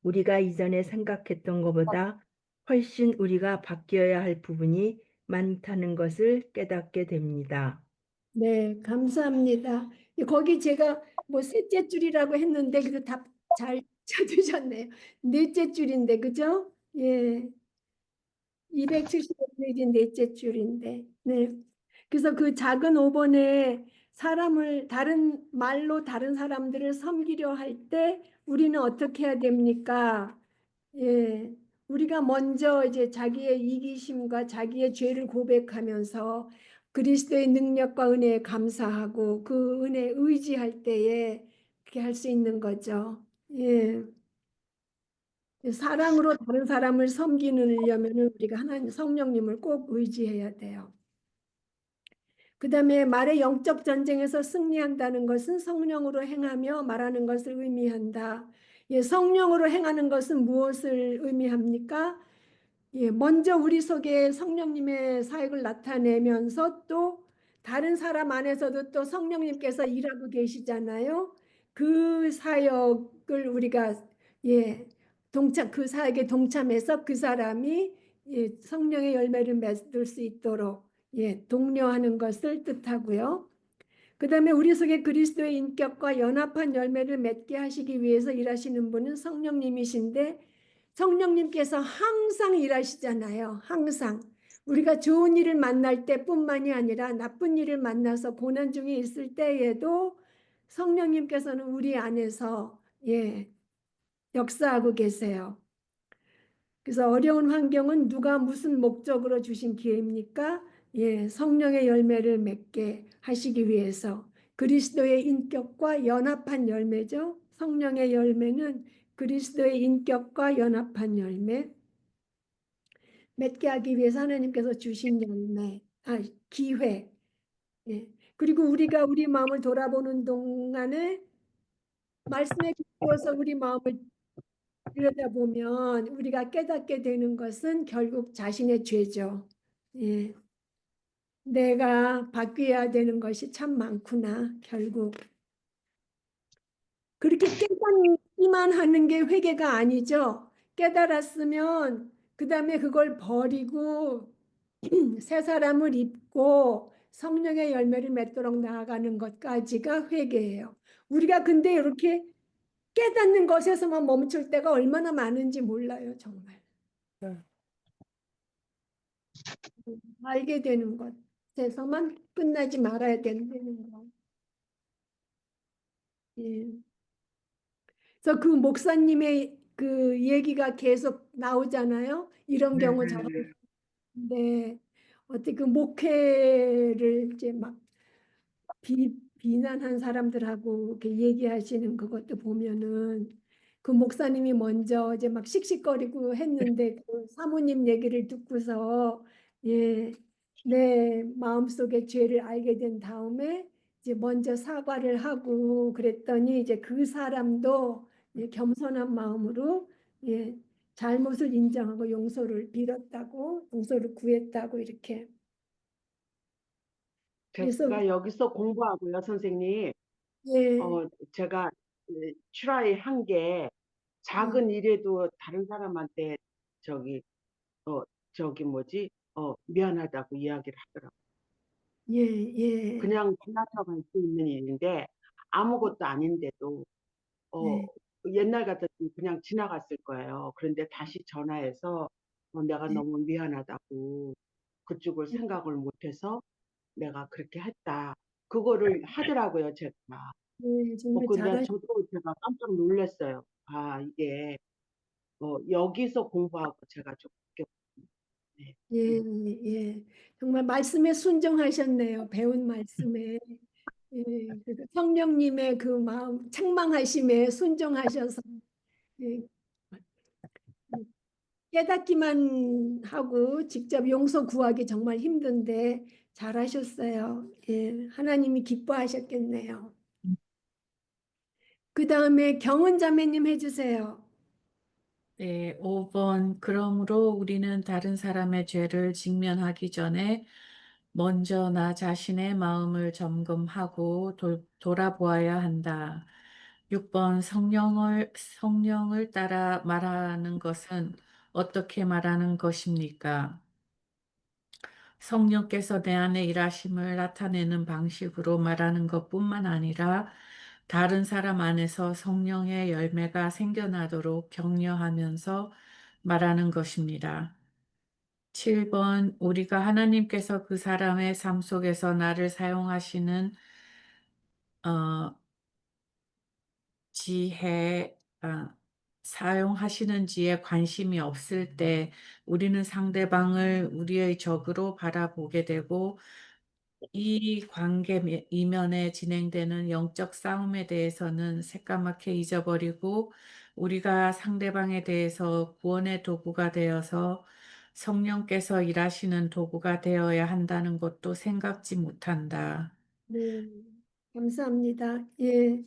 우리가 이전에 생각했던 것보다 훨씬 우리가 바뀌어야 할 부분이 많다는 것을 깨닫게 됩니다. 네, 감사합니다. 거기 제가 뭐 셋째 줄이라고 했는데 그래도 답 잘 찾으셨네요. 넷째 줄인데 그죠? 예. 275페이지 넷째 줄인데. 네. 그래서 그 작은 5번에 사람을 다른 말로 다른 사람들을 섬기려 할 때 우리는 어떻게 해야 됩니까? 예. 우리가 먼저 이제 자기의 이기심과 자기의 죄를 고백하면서 그리스도의 능력과 은혜에 감사하고 그 은혜에 의지할 때에 그렇게 할 수 있는 거죠. 예. 사랑으로 다른 사람을 섬기려면 우리가 하나님 성령님을 꼭 의지해야 돼요. 그다음에 말의 영적 전쟁에서 승리한다는 것은 성령으로 행하며 말하는 것을 의미한다. 예, 성령으로 행하는 것은 무엇을 의미합니까? 예, 먼저 우리 속에 성령님의 사역을 나타내면서 또 다른 사람 안에서도 또 성령님께서 일하고 계시잖아요. 그 사역을 우리가 예, 그 사역에 동참해서 그 사람이 예, 성령의 열매를 맺을 수 있도록 예, 독려하는 것을 뜻하고요. 그다음에 우리 속에 그리스도의 인격과 연합한 열매를 맺게 하시기 위해서 일하시는 분은 성령님이신데 성령님께서 항상 일하시잖아요. 항상. 우리가 좋은 일을 만날 때뿐만이 아니라 나쁜 일을 만나서 고난 중에 있을 때에도 성령님께서는 우리 안에서 예, 역사하고 계세요. 그래서 어려운 환경은 누가 무슨 목적으로 주신 기회입니까? 예, 성령의 열매를 맺게 하시기 위해서 그리스도의 인격과 연합한 열매죠. 성령의 열매는 그리스도의 인격과 연합한 열매 맺게 하기 위해서 하나님께서 주신 열매, 기회. 예. 그리고 우리가 우리 마음을 돌아보는 동안에 말씀에 비추어서 우리 마음을 들여다보면 우리가 깨닫게 되는 것은 결국 자신의 죄죠. 예. 내가 바뀌어야 되는 것이 참 많구나, 결국. 그렇게 깨닫기만 하는 게 회개가 아니죠. 깨달았으면 그 다음에 그걸 버리고 새 사람을 입고 성령의 열매를 맺도록 나아가는 것까지가 회개예요. 우리가 근데 이렇게 깨닫는 것에서만 멈출 때가 얼마나 많은지 몰라요, 정말. 알게 되는 것에서만 끝나지 말아야 된다는 거. 예. 그래서 그 목사님의 그 얘기가 계속 나오잖아요. 이런 경우 저런 데 어떻게 그 목회를 이제 막 비난한 사람들하고 이렇게 얘기하시는 그것도 보면은 그 목사님이 먼저 이제 막 씩씩거리고 했는데 그 사모님 얘기를 듣고서 예, 내 마음속의 죄를 알게 된 다음에 이제 먼저 사과를 하고 그랬더니 이제 그 사람도 예, 겸손한 마음으로 예, 잘못을 인정하고 용서를 빌었다고 용서를 구했다고 이렇게 그래서 제가 여기서 공부하고요, 선생님. 예, 제가 트라이 한 게 예. 작은 일에도 다른 사람한테 저기 뭐지? 미안하다고 이야기를 하더라고요. 예, 예, 그냥 지나쳐갈 수 있는 일인데 아무것도 아닌데도 어, 네, 옛날 같았으면 그냥 지나갔을 거예요. 그런데 다시 전화해서 내가 네, 너무 미안하다고 그쪽을 생각을 못해서 내가 그렇게 했다. 그거를 하더라고요, 제가. 네, 정말 근데 잘하, 저도 제가 깜짝 놀랐어요. 이게 여기서 공부하고 제가 좀 느꼈네. 예, 예, 정말 말씀에 순종하셨네요. 배운 말씀에. 예, 그래서 성령님의 그 마음, 책망하심에 순종하셔서 예, 깨닫기만 하고 직접 용서 구하기 정말 힘든데 잘하셨어요. 예, 하나님이 기뻐하셨겠네요. 그 다음에 경은 자매님 해주세요. 네, 5번. 그러므로 우리는 다른 사람의 죄를 직면하기 전에 먼저 나 자신의 마음을 점검하고 돌아보아야 한다. 6번. 성령을 따라 말하는 것은 어떻게 말하는 것입니까? 성령께서 내 안에 일하심을 나타내는 방식으로 말하는 것뿐만 아니라 다른 사람 안에서 성령의 열매가 생겨나도록 격려하면서 말하는 것입니다. 7번 우리가 하나님께서 그 사람의 삶 속에서 나를 사용하시는 지혜, 사용하시는지에 관심이 없을 때 우리는 상대방을 우리의 적으로 바라보게 되고 이 관계 이면에 진행되는 영적 싸움에 대해서는 새까맣게 잊어버리고 우리가 상대방에 대해서 구원의 도구가 되어서 성령께서 일하시는 도구가 되어야 한다는 것도 생각지 못한다. 네, 감사합니다. 예.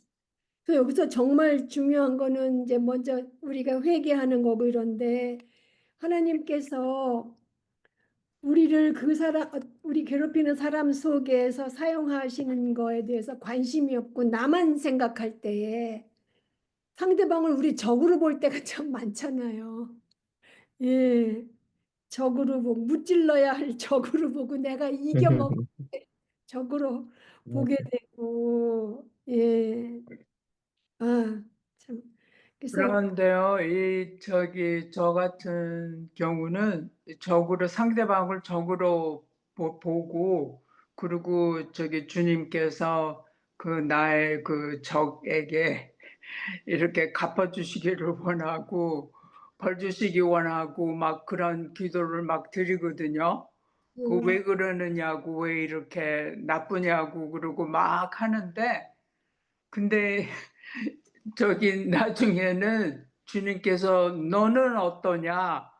그 여기서 정말 중요한 거는 이제 먼저 우리가 회개하는 거고 이런데 하나님께서 우리를 우리 괴롭히는 사람 속에서 사용하시는 거에 대해서 관심이 없고 나만 생각할 때에 상대방을 우리 적으로 볼 때가 참 많잖아요. 예. 적으로 보고 무찔러야 할 적으로 보고 내가 이겨먹을 때 적으로 보게 되고 예. 아, 참. 그래서 그런데요, 저 같은 경우는 상대방을 적으로 보고, 그리고 주님께서 나의 그 적에게 이렇게 갚아주시기를 원하고, 벌 주시기 원하고, 막 그런 기도를 막 드리거든요. 왜 그러느냐고, 왜 이렇게 나쁘냐고, 그러고 막 하는데, 근데 나중에는 주님께서 너는 어떠냐?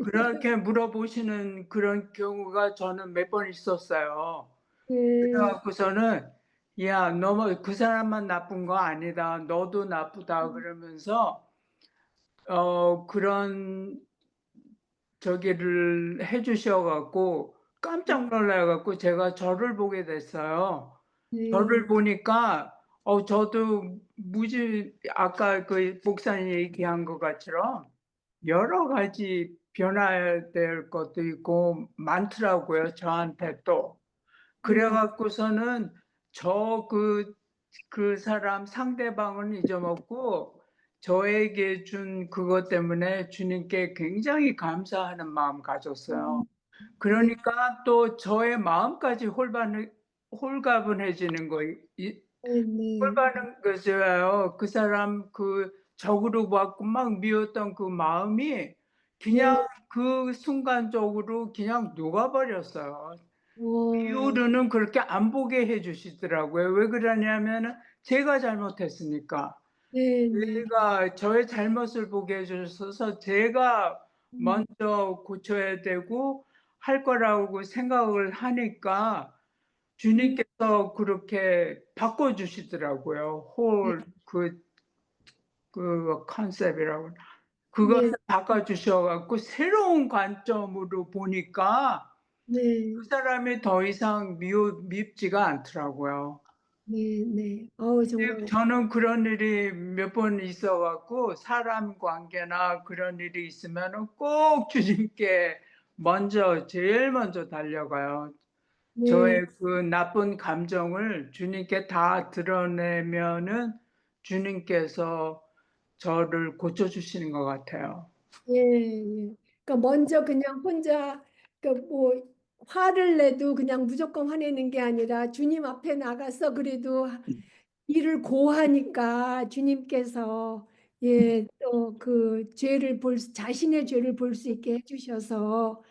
그렇게 물어보시는 그런 경우가 저는 몇 번 있었어요. 예. 그래갖고서는 야, 너무 그 사람만 나쁜 거 아니다. 너도 나쁘다. 그러면서 그런 저기를 해주셔갖고 깜짝 놀라갖고 제가 저를 보게 됐어요. 저를 보니까 저도 아까 그 목사님 얘기한 것 같처럼 여러 가지 변화될 것도 있고 많더라고요, 저한테 또. 그래 갖고서는 그 사람 상대방은 잊어먹고 저에게 준 그것 때문에 주님께 굉장히 감사하는 마음 가졌어요. 그러니까 또 저의 마음까지 홀가분해지는 홀가분한 것이에요. 그 사람 적으로 받고 막 미웠던 그 마음이 그냥 그 순간적으로 그냥 녹아버렸어요. 이후로는 그렇게 안 보게 해주시더라고요. 왜 그러냐면은 제가 잘못했으니까. 제가 저의 잘못을 보게 해주셔서 제가 먼저 고쳐야 되고 할 거라고 생각을 하니까 주님께서 그렇게 바꿔주시더라고요. 그 컨셉이라고. 그것을 바꿔주셔갖고 새로운 관점으로 보니까 그 사람이 더 이상 밉지가 않더라고요. 네. 어우, 정말. 저는 그런 일이 몇 번 있어갖고 사람 관계나 그런 일이 있으면 꼭 주님께 제일 먼저 달려가요. 저의 그 나쁜 감정을 주님께 다 드러내면은 주님께서 저를 고쳐주시는 것 같아요. 예. 그러니까 먼저 그냥 혼자 뭐 화를 내도 그냥 무조건 화내는 게 아니라 주님 앞에 나가서 그래도 일을 고하니까 주님께서 또 그 자신의 죄를 볼 수 있게 해주셔서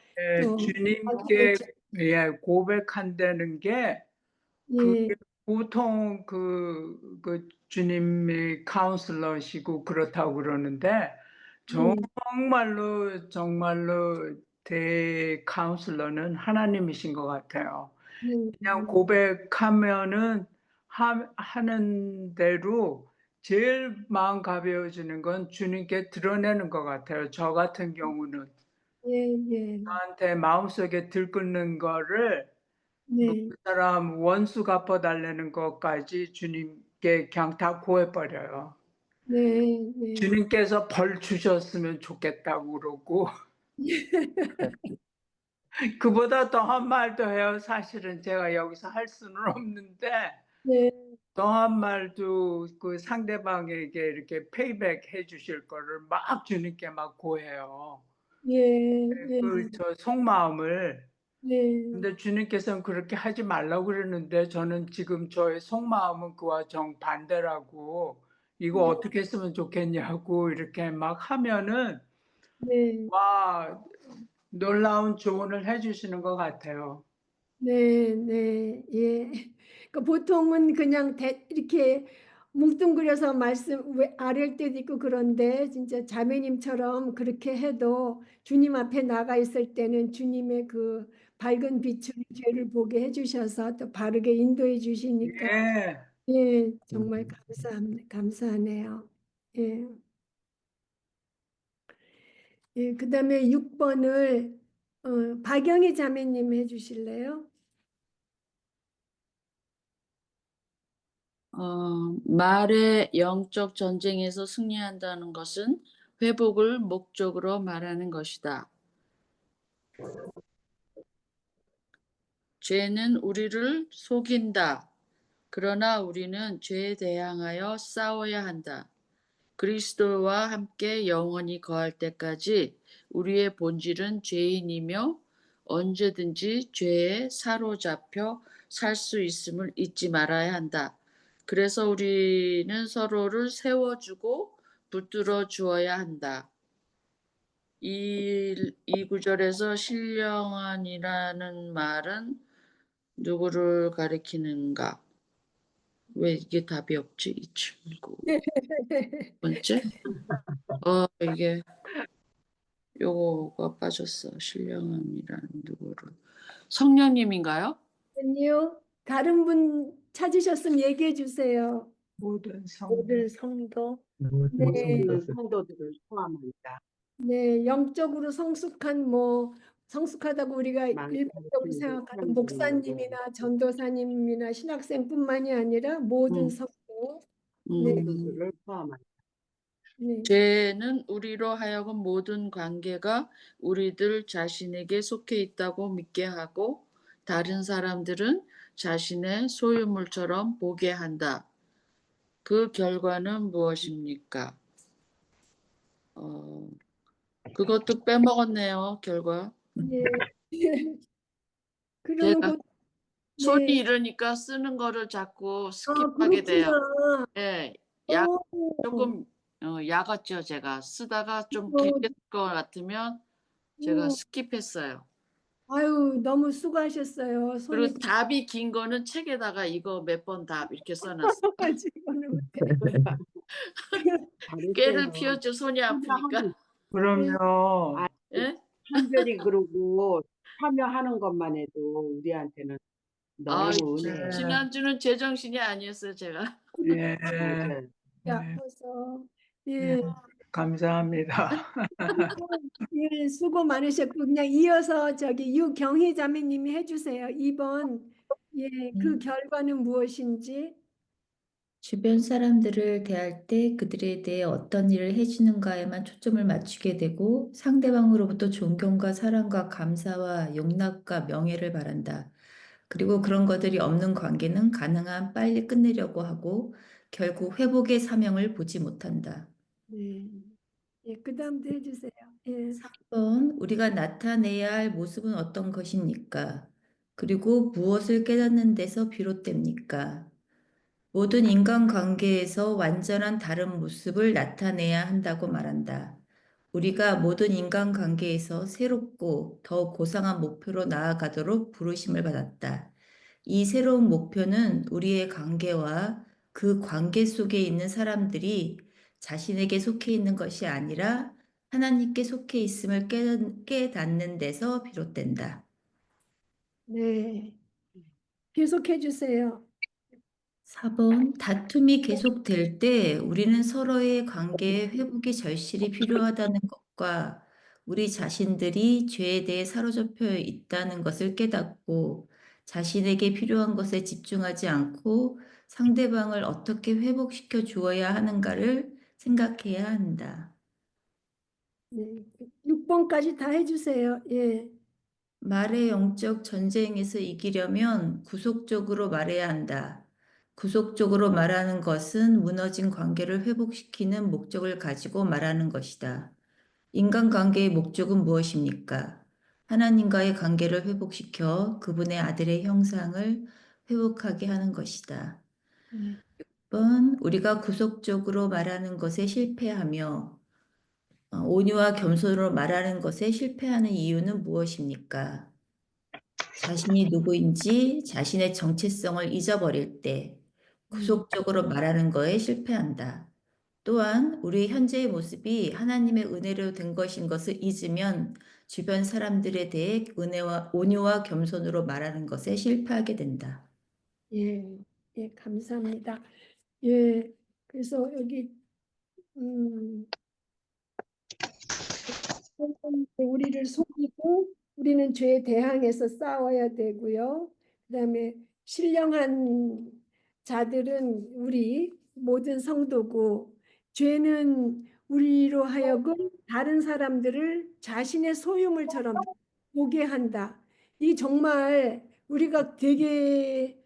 또 주님께 고백한다는 게 그게 보통 그 주님이 카운슬러시고 그렇다고 그러는데 정말로 카운슬러는 하나님이신 것 같아요. 그냥 고백하면은 하는 대로 제일 마음 가벼워지는 건 주님께 드러내는 것 같아요. 저 같은 경우는 저한테 마음속에 들끓는 거를 그 사람 원수 갚아달라는 것까지 주님께 그냥 다 고해버려요. 주님께서 벌 주셨으면 좋겠다고 그러고 그보다 더한 말도 해요. 사실은 제가 여기서 할 수는 없는데 더한 말도 그 상대방에게 이렇게 페이백 해주실 거를 막 주님께 막 고해요. 예, 예, 저 속마음을. 네, 근데 주님께서는 그렇게 하지 말라고 그러는데 저는 지금 저의 속마음은 그와 정반대라고 이거 어떻게 했으면 좋겠냐고 이렇게 막 하면은 네, 와, 놀라운 조언을 해주시는 것 같아요. 네, 네, 예. 그 보통은 그냥 이렇게 뭉뚱그려서 말씀 아랠 때도 있고 그런데 진짜 자매님처럼 그렇게 해도 주님 앞에 나가 있을 때는 주님의 그 밝은 빛으로 죄를 보게 해주셔서 또 바르게 인도해 주시니까 예. 예, 정말 감사하네요. 예. 예, 그다음에 6번을 박영희 자매님 해주실래요? 말의 영적 전쟁에서 승리한다는 것은 회복을 목적으로 말하는 것이다. 죄는 우리를 속인다. 그러나 우리는 죄에 대항하여 싸워야 한다. 그리스도와 함께 영원히 거할 때까지 우리의 본질은 죄인이며 언제든지 죄에 사로잡혀 살 수 있음을 잊지 말아야 한다. 그래서 우리는 서로를 세워주고 붙들어 주어야 한다. 이 구절에서 신령한이라는 말은 누구를 가리키는가? 왜 이게 답이 없지? 이 친구. 번째? 이게 요거가 빠졌어. 신령함이라는 누구를. 성령님인가요? 아니요. 다른 분 찾으셨으면 얘기해 주세요. 모든 성 모든 성도 네, 모든 성도들을 포함합니다. 네, 영적으로 성숙한 성숙하다고 우리가 일반적으로 생각하는 목사님이나 전도사님이나 신학생뿐만이 아니라 모든 음. 성도. 네, 성도들을 포함합니다. 네, 죄는 우리로 하여금 모든 관계가 우리들 자신에게 속해 있다고 믿게 하고 다른 사람들은 자신의 소유물처럼 보게 한다. 그 결과는 무엇입니까? 그것도 빼먹었네요, 결과. 네. 그러면 제가 곧 손이 네. 이러니까 쓰는 거를 자꾸 아, 스킵하게 돼요. 그렇구나. 예, 어, 조금 약았죠, 제가. 쓰다가 좀 어, 길게 쓸 것 같으면 제가 어, 스킵했어요. 아유, 너무 수고하셨어요. 손이 그리고 답이 긴 거는 책에다가 이거 몇 번 답 이렇게 써놨어요. 부어가지고는 못해. 깨를 잘했어요. 피웠죠, 손이 아프니까. 그럼요. 예? 한별이 그러고 참여하는 것만 해도 우리한테는 아, 너무 은혜예요. 지난주는 제정신이 아니었어요, 제가. 예. 맞아요. 아파서 예. 예. 감사합니다. 예, 수고 많으셨고 그냥 이어서 저기 유경희 자매님이 해주세요. 2번 예, 그 결과는 무엇인지. 주변 사람들을 대할 때 그들에 대해 어떤 일을 해주는가에만 초점을 맞추게 되고 상대방으로부터 존경과 사랑과 감사와 용납과 명예를 바란다. 그리고 그런 것들이 없는 관계는 가능한 빨리 끝내려고 하고 결국 회복의 사명을 보지 못한다. 네. 예, 그다음도 해주세요. 예. 3번, 우리가 나타내야 할 모습은 어떤 것입니까? 그리고 무엇을 깨닫는 데서 비롯됩니까? 모든 인간관계에서 완전한 다른 모습을 나타내야 한다고 말한다. 우리가 모든 인간관계에서 새롭고 더 고상한 목표로 나아가도록 부르심을 받았다. 이 새로운 목표는 우리의 관계와 그 관계 속에 있는 사람들이 자신에게 속해 있는 것이 아니라 하나님께 속해 있음을 깨닫는 데서 비롯된다. 네. 계속해 주세요. 4번, 다툼이 계속될 때 우리는 서로의 관계의 회복이 절실히 필요하다는 것과 우리 자신들이 죄에 대해 사로잡혀 있다는 것을 깨닫고 자신에게 필요한 것에 집중하지 않고 상대방을 어떻게 회복시켜 주어야 하는가를 생각해야 한다. 네. 6번까지 다 해주세요. 예. 말의 영적 전쟁에서 이기려면 구속적으로 말해야 한다. 구속적으로 말하는 것은 무너진 관계를 회복시키는 목적을 가지고 말하는 것이다. 인간관계의 목적은 무엇입니까? 하나님과의 관계를 회복시켜 그분의 아들의 형상을 회복하게 하는 것이다. 네. 6번, 우리가 구속적으로 말하는 것에 실패하며 온유와 겸손으로 말하는 것에 실패하는 이유는 무엇입니까? 자신이 누구인지 자신의 정체성을 잊어버릴 때 구속적으로 말하는 거에 실패한다. 또한 우리 현재의 모습이 하나님의 은혜로 된 것인 것을 잊으면 주변 사람들에 대해 온유와 겸손으로 말하는 것에 실패하게 된다. 예, 예, 감사합니다. 예, 그래서 여기 우리를 속이고 우리는 죄에 대항해서 싸워야 되고요. 그다음에 신령한 자들은 우리 모든 성도고, 죄는 우리로 하여금 다른 사람들을 자신의 소유물처럼 보게 한다. 이 정말 우리가 되게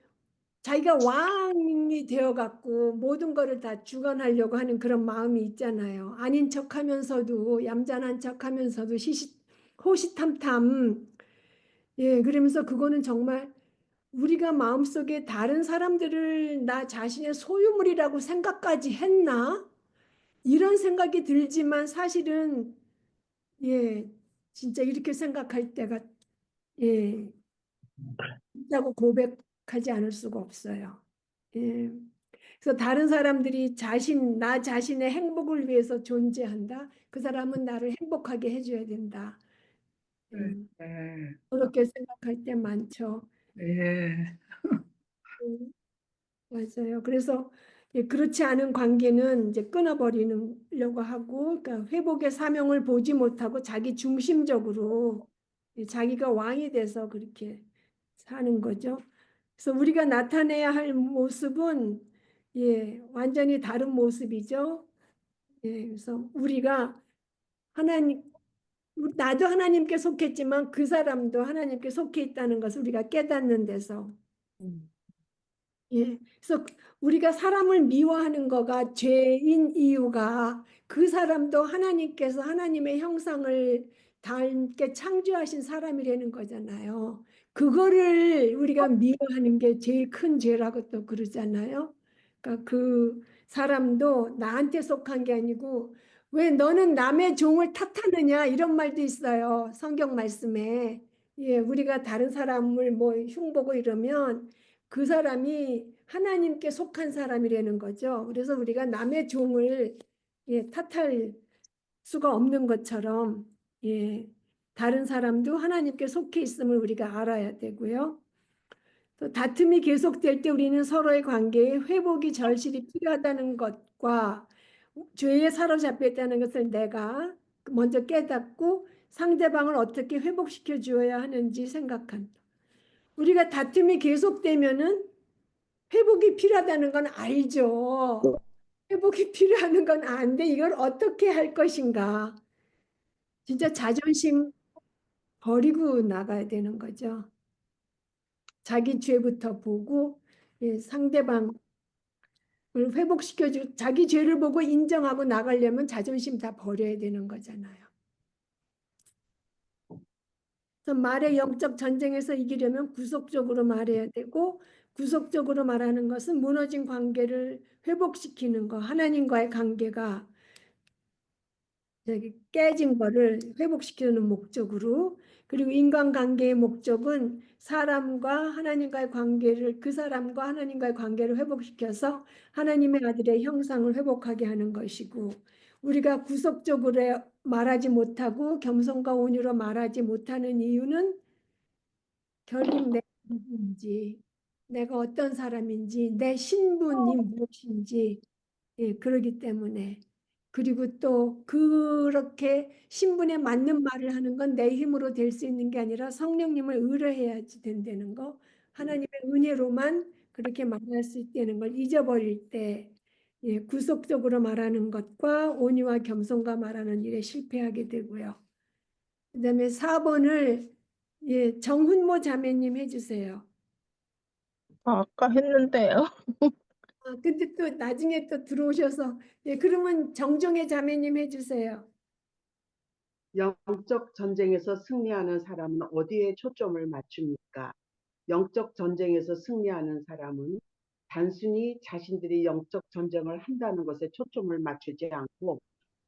자기가 왕이 되어갖고 모든 거를 다 주관하려고 하는 그런 마음이 있잖아요. 아닌 척하면서도, 얌전한 척하면서도 호시탐탐. 예, 그러면서 그거는 정말 우리가 마음속에 다른 사람들을 나 자신의 소유물이라고 생각까지 했나? 이런 생각이 들지만 사실은, 예, 진짜 이렇게 생각할 때가, 예, 있다고 고백하지 않을 수가 없어요. 예. 그래서 다른 사람들이 나 자신의 행복을 위해서 존재한다. 그 사람은 나를 행복하게 해줘야 된다. 네. 그렇게 생각할 때 많죠. 예. 맞아요. 그래서 그렇지 않은 관계는 이제 끊어버리려고 하고, 그러니까 회복의 사명을 보지 못하고 자기 중심적으로 자기가 왕이 돼서 그렇게 사는 거죠. 그래서 우리가 나타내야 할 모습은 완전히 다른 모습이죠. 그래서 우리가 하나님, 나도 하나님께 속했지만 그 사람도 하나님께 속해 있다는 것을 우리가 깨닫는 데서, 그래서 우리가 사람을 미워하는 거가 죄인 이유가 그 사람도 하나님께서 하나님의 형상을 닮게 창조하신 사람이라는 거잖아요. 그거를 우리가 미워하는 게 제일 큰 죄라고 또 그러잖아요. 그러니까 그 사람도 나한테 속한 게 아니고 왜 너는 남의 종을 탓하느냐 이런 말도 있어요. 성경 말씀에. 우리가 다른 사람을 뭐 흉보고 이러면 그 사람이 하나님께 속한 사람이라는 거죠. 그래서 우리가 남의 종을 탓할 수가 없는 것처럼 다른 사람도 하나님께 속해 있음을 우리가 알아야 되고요. 또 다툼이 계속될 때 우리는 서로의 관계에 회복이 절실히 필요하다는 것과 죄에 사로잡혀 있다는 것을 내가 먼저 깨닫고 상대방을 어떻게 회복시켜 주어야 하는지 생각한다. 우리가 다툼이 계속되면은 회복이 필요하다는 건 알죠. 회복이 필요한 건 아는데 이걸 어떻게 할 것인가. 진짜 자존심 버리고 나가야 되는 거죠. 자기 죄부터 보고 상대방을 회복시켜주고 자기 죄를 보고 인정하고 나가려면 자존심 다 버려야 되는 거잖아요. 그래서 말의 영적 전쟁에서 이기려면 구속적으로 말해야 되고, 구속적으로 말하는 것은 무너진 관계를 회복시키는 거, 하나님과의 관계가 깨진 거를 회복시키는 목적으로, 그리고 인간관계의 목적은 사람과 하나님과의 관계를, 그 사람과 하나님과의 관계를 회복시켜서 하나님의 아들의 형상을 회복하게 하는 것이고, 우리가 구속적으로 말하지 못하고 겸손과 온유로 말하지 못하는 이유는 결국 내가 누구인지, 내가 어떤 사람인지, 내 신분이 무엇인지, 그러기 때문에. 그리고 또 그렇게 신분에 맞는 말을 하는 건 내 힘으로 될 수 있는 게 아니라 성령님을 의뢰해야지 된다는 거, 하나님의 은혜로만 그렇게 말할 수 있다는 걸 잊어버릴 때 구속적으로 말하는 것과 온유와 겸손과 말하는 일에 실패하게 되고요. 그다음에 4번을 정훈모 자매님 해주세요. 아까 했는데요. 근데 또 나중에 또 들어오셔서 그러면 정종혜 자매님 해주세요. 영적 전쟁에서 승리하는 사람은 어디에 초점을 맞춥니까? 영적 전쟁에서 승리하는 사람은 단순히 자신들이 영적 전쟁을 한다는 것에 초점을 맞추지 않고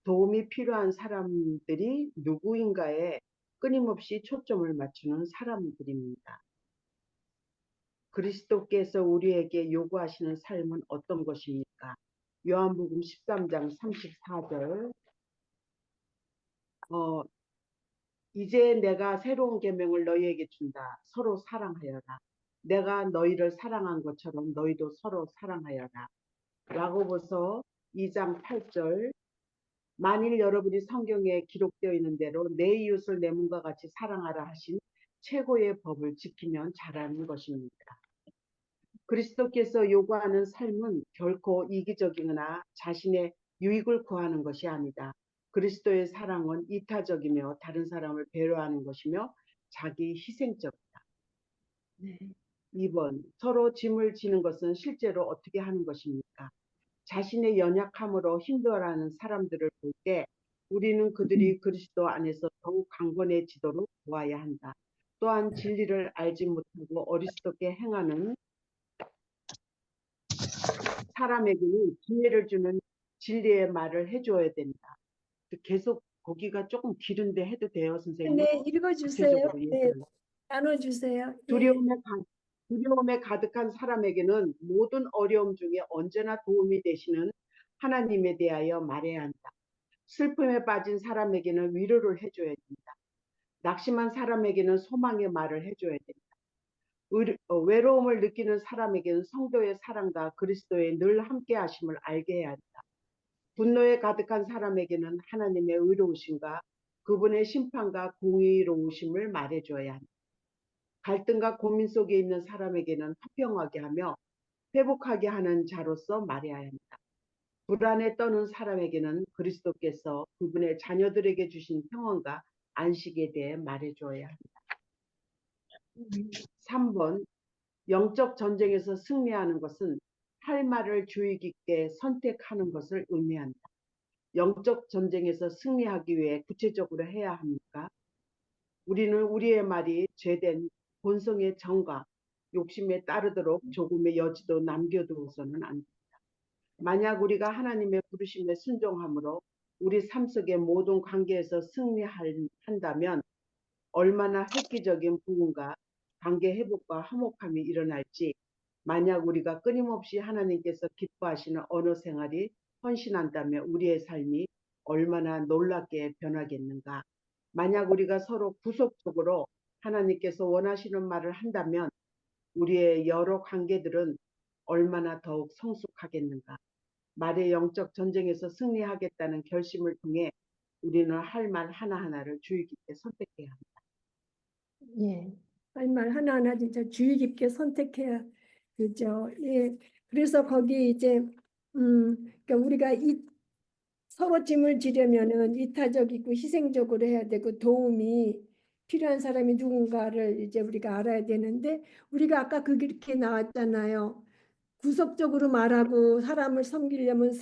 도움이 필요한 사람들이 누구인가에 끊임없이 초점을 맞추는 사람들입니다. 그리스도께서 우리에게 요구하시는 삶은 어떤 것입니까? 요한복음 13장 34절. 이제 내가 새로운 계명을 너희에게 준다. 서로 사랑하여라. 내가 너희를 사랑한 것처럼 너희도 서로 사랑하여라. 야고보서 2장 8절. 만일 여러분이 성경에 기록되어 있는 대로 내 이웃을 내 몸과 같이 사랑하라 하신 최고의 법을 지키면 잘하는 것입니다. 그리스도께서 요구하는 삶은 결코 이기적이거나 자신의 유익을 구하는 것이 아니다. 그리스도의 사랑은 이타적이며 다른 사람을 배려하는 것이며 자기 희생적이다. 네. 2번, 서로 짐을 지는 것은 실제로 어떻게 하는 것입니까? 자신의 연약함으로 힘들어하는 사람들을 볼 때 우리는 그들이 그리스도 안에서 더욱 강건해지도록 도와야 한다. 또한 진리를 알지 못하고 어리석게 행하는 사람에게는 기회를 주는 진리의 말을 해줘야 된다. 계속 거기가 조금 길은데 해도 돼요, 선생님? 네, 읽어주세요. 구체적으로 네, 얘기를. 나눠주세요. 예. 두려움에 가득한 사람에게는 모든 어려움 중에 언제나 도움이 되시는 하나님에 대하여 말해야 한다. 슬픔에 빠진 사람에게는 위로를 해줘야 된다. 낙심한 사람에게는 소망의 말을 해줘야 된다. 외로움을 느끼는 사람에게는 성도의 사랑과 그리스도의 늘 함께 하심을 알게 해야 한다. 분노에 가득한 사람에게는 하나님의 의로우심과 그분의 심판과 공의로우심을 말해줘야 한다. 갈등과 고민 속에 있는 사람에게는 화평하게 하며 회복하게 하는 자로서 말해야 한다. 불안에 떠는 사람에게는 그리스도께서 그분의 자녀들에게 주신 평안과 안식에 대해 말해줘야 한다. 3번, 영적 전쟁에서 승리하는 것은 할 말을 주의 깊게 선택하는 것을 의미한다. 영적 전쟁에서 승리하기 위해 구체적으로 해야 합니까? 우리는 우리의 말이 죄된 본성의 정과 욕심에 따르도록 조금의 여지도 남겨두어서는 안 된다. 만약 우리가 하나님의 부르심에 순종함으로 우리 삶 속의 모든 관계에서 승리한다면 얼마나 획기적인 부흥과 관계 회복과 화목함이 일어날지, 만약 우리가 끊임없이 하나님께서 기뻐하시는 언어 생활이 헌신한다면 우리의 삶이 얼마나 놀랍게 변하겠는가. 만약 우리가 서로 구속적으로 하나님께서 원하시는 말을 한다면 우리의 여러 관계들은 얼마나 더욱 성숙하겠는가. 말의 영적 전쟁에서 승리하겠다는 결심을 통해 우리는 할 말 하나하나를 주의 깊게 선택해야 합니다. 예, 할 말 하나하나 진짜 주의 깊게 선택해야, 그죠? 예, 그래서 거기 이제 그러니까 우리가 서로 짐을 지려면은 이타적이고 희생적으로 해야 되고 도움이 필요한 사람이 누군가를 이제 우리가 알아야 되는데, 우리가 아까 그렇게 나왔잖아요. 구속적으로 말하고 사람을 섬기려면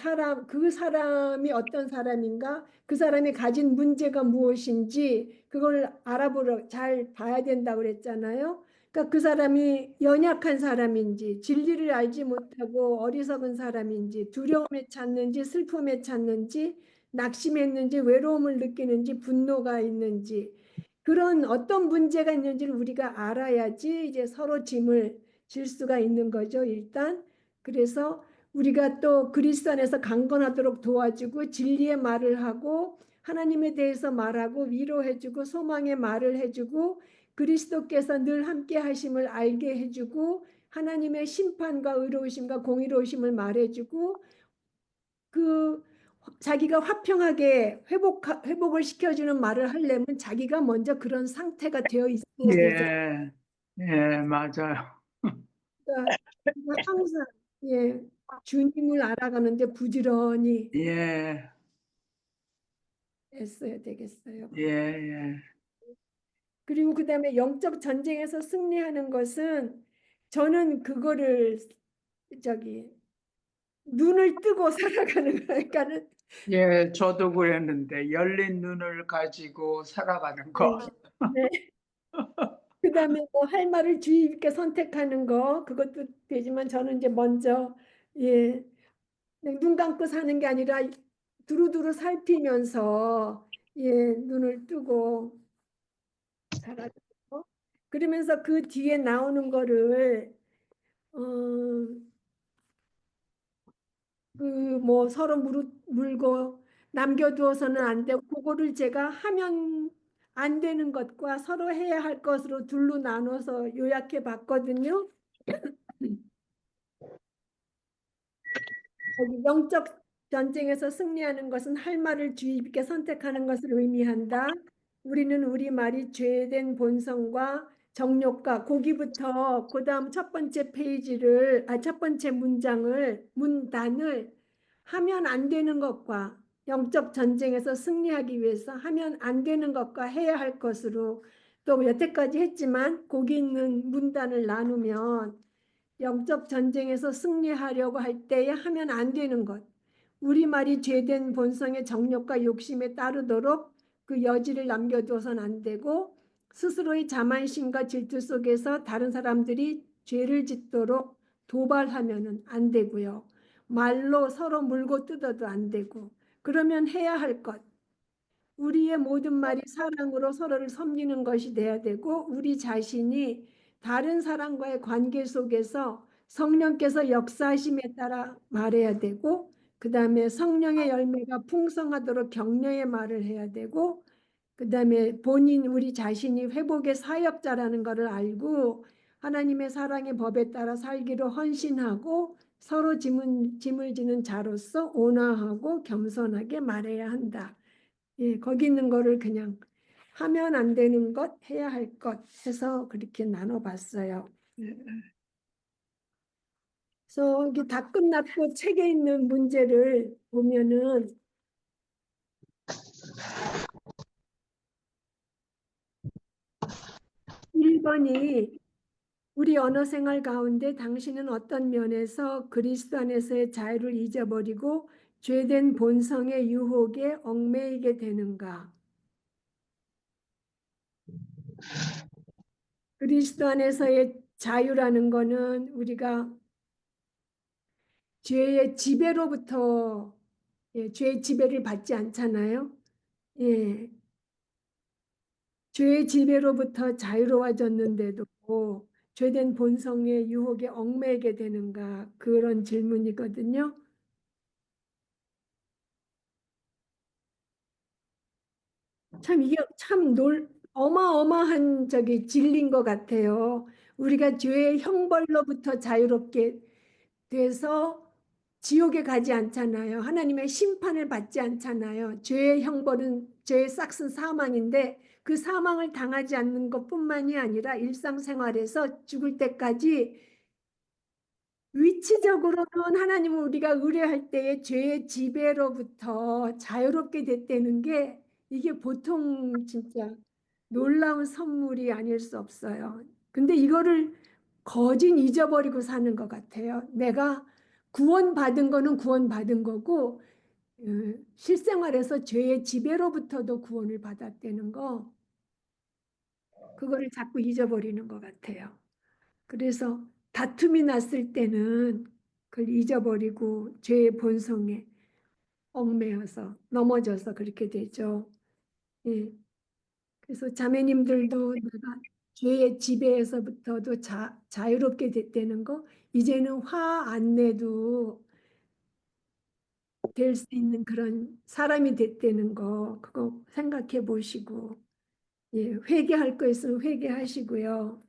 그 사람이 어떤 사람인가, 그 사람이 가진 문제가 무엇인지 그걸 알아보러 잘 봐야 된다고 그랬잖아요. 그러니까 그 사람이 연약한 사람인지, 진리를 알지 못하고 어리석은 사람인지, 두려움에 찼는지 슬픔에 찼는지, 낙심했는지 외로움을 느끼는지 분노가 있는지, 그런 어떤 문제가 있는지를 우리가 알아야지 이제 서로 짐을 질 수가 있는 거죠, 일단. 그래서 우리가 또 그리스도 안에서 강건하도록 도와주고 진리의 말을 하고 하나님에 대해서 말하고 위로해주고 소망의 말을 해주고 그리스도께서 늘 함께 하심을 알게 해주고 하나님의 심판과 의로우심과 공의로우심을 말해주고 그 자기가 화평하게 회복을 시켜주는 말을 하려면 자기가 먼저 그런 상태가 되어 있어야 되죠. 예, 예, 맞아요. 그러니까 항상 예, 주님을 알아가는데 부지런히 예, 애써야 되겠어요. 예, 예. 그리고 그다음에 영적 전쟁에서 승리하는 것은 저는 그거를 저기 눈을 뜨고 살아가는 거니까는 예, 저도 그랬는데 열린 눈을 가지고 살아가는 거. 네. 그다음에 뭐 할 말을 주의 깊게 선택하는 거 그것도 되지만 저는 이제 먼저 예, 그냥 눈 감고 사는 게 아니라 두루두루 살피면서 예, 눈을 뜨고 살아가고 그러면서 그 뒤에 나오는 거를 그 뭐 서로 물고 남겨두어서는 안 되고 그거를 제가 하면 안 되는 것과 서로 해야 할 것으로 둘로 나눠서 요약해 봤거든요. 여기 영적 전쟁에서 승리하는 것은 할 말을 주의 깊게 선택하는 것을 의미한다. 우리는 우리 말이 죄된 본성과 정욕과 거기부터 그다음 첫 번째 페이지를 첫 번째 문단을 하면 안 되는 것과 영적 전쟁에서 승리하기 위해서 하면 안 되는 것과 해야 할 것으로 또 여태까지 했지만 거기 있는 문단을 나누면 영적 전쟁에서 승리하려고 할 때에 하면 안 되는 것. 우리 말이 죄된 본성의 정욕과 욕심에 따르도록 그 여지를 남겨두어서는 안 되고 스스로의 자만심과 질투 속에서 다른 사람들이 죄를 짓도록 도발하면 안 되고요. 말로 서로 물고 뜯어도 안 되고 그러면 해야 할 것. 우리의 모든 말이 사랑으로 서로를 섬기는 것이 돼야 되고 우리 자신이 다른 사람과의 관계 속에서 성령께서 역사하심에 따라 말해야 되고 그 다음에 성령의 열매가 풍성하도록 격려의 말을 해야 되고 그 다음에 본인 우리 자신이 회복의 사역자라는 것을 알고 하나님의 사랑의 법에 따라 살기로 헌신하고 서로 짐을 지는 자로서 온화하고 겸손하게 말해야 한다. 예, 거기 있는 거를 그냥 하면 안 되는 것, 해야 할 것 해서 그렇게 나눠봤어요. 그래서 이게 다 끝났고 책에 있는 문제를 보면은 1번이 우리 언어 생활 가운데 당신은 어떤 면에서 그리스도 안에서의 자유를 잊어버리고 죄된 본성의 유혹에 얽매이게 되는가? 그리스도 안에서의 자유라는 거는 우리가 죄의 지배로부터 죄의 지배를 받지 않잖아요. 예, 죄의 지배로부터 자유로워졌는데도 죄된 본성의 유혹에 얽매이게 되는가 그런 질문이거든요. 참 이게 참 어마어마한 진리인 것 같아요. 우리가 죄의 형벌로부터 자유롭게 돼서 지옥에 가지 않잖아요. 하나님의 심판을 받지 않잖아요. 죄의 형벌은 죄의 싹슨 사망인데 그 사망을 당하지 않는 것뿐만이 아니라 일상생활에서 죽을 때까지 위치적으로는 하나님은 우리가 의뢰할 때에 죄의 지배로부터 자유롭게 됐다는 게 이게 보통 진짜 놀라운 선물이 아닐 수 없어요. 근데 이거를 거진 잊어버리고 사는 것 같아요. 내가 구원받은 거는 구원받은 거고 실생활에서 죄의 지배로부터도 구원을 받았다는 거 그거를 자꾸 잊어버리는 것 같아요. 그래서 다툼이 났을 때는 그걸 잊어버리고 죄의 본성에 얽매여서 넘어져서 그렇게 되죠. 예. 그래서 자매님들도 내가 죄의 지배에서부터도 자유롭게 됐다는 거 이제는 화 안 내도 될 수 있는 그런 사람이 됐다는 거 그거 생각해 보시고 예, 회개할 거 있으면 회개하시고요.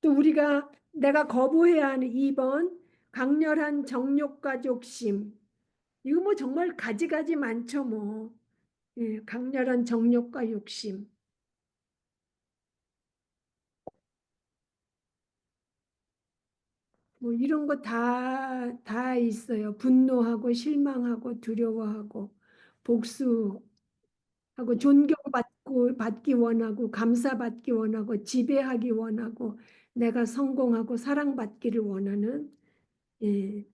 또 우리가 내가 거부해야 하는 2번 강렬한 정욕과 욕심 이거 뭐 정말 가지가지 많죠 뭐 예, 강렬한 정욕과 욕심 뭐 이런 거 다 있어요. 분노하고 실망하고 두려워하고 복수하고 받기 원하고 감사받기 원하고 지배하기 원하고 내가 성공하고 사랑받기를 원하는 예.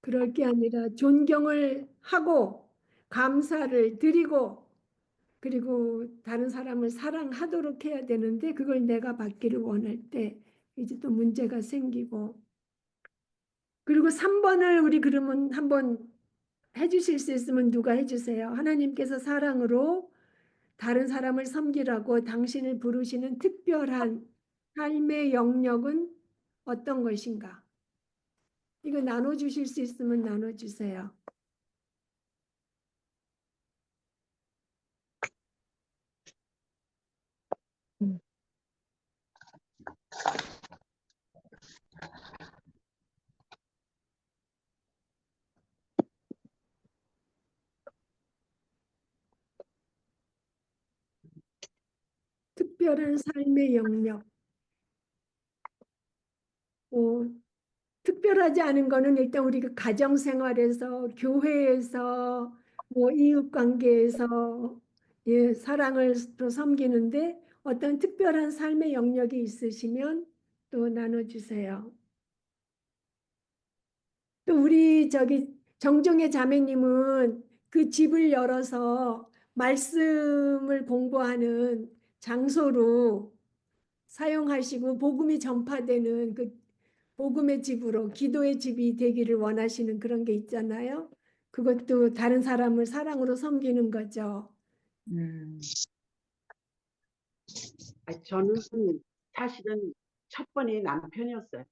그럴 게 아니라 존경을 하고 감사를 드리고 그리고 다른 사람을 사랑하도록 해야 되는데 그걸 내가 받기를 원할 때 이제 또 문제가 생기고 그리고 3번을 우리 그러면 한번 해주실 수 있으면 누가 해주세요. 하나님께서 사랑으로 다른 사람을 섬기라고 당신을 부르시는 특별한 삶의 영역은 어떤 것인가? 이거 나눠주실 수 있으면 나눠주세요. 특별한 삶의 영역. 특별하지 않은 거는 일단 우리가 가정생활에서, 교회에서, 뭐 이웃관계에서 예, 사랑을 또 섬기는데 어떤 특별한 삶의 영역이 있으시면 또 나눠주세요. 또 우리 저기 정종의 자매님은 그 집을 열어서 말씀을 공부하는 장소로 사용하시고 복음이 전파되는 그 복음의 집으로 기도의 집이 되기를 원하시는 그런 게 있잖아요. 그것도 다른 사람을 사랑으로 섬기는 거죠. 저는 사실은 첫 번이 남편이었어요.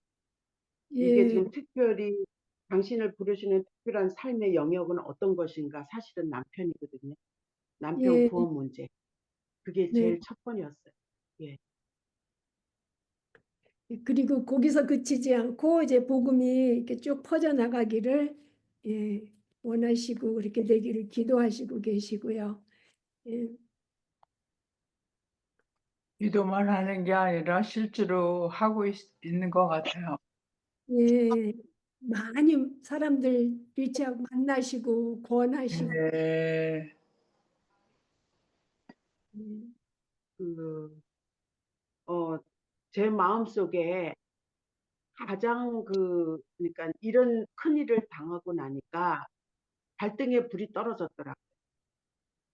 이게 예, 지금 특별히 당신을 부르시는 특별한 삶의 영역은 어떤 것인가? 사실은 남편이거든요. 남편 예, 구원 문제. 그게 네. 제일 첫 번이었어요. 예. 그리고 거기서 그치지 않고 이제 복음이 이렇게 쭉 퍼져 나가기를 예, 원하시고 그렇게 되기를 기도하시고 계시고요. 예, 기도만 하는 게 아니라 실제로 하고 있는 것 같아요. 예, 많이 사람들 리치하고 만나시고 권하시고 네. 그, 제 마음속에 가장 그러니까 이런 큰 일을 당하고 나니까 발등에 불이 떨어졌더라고요.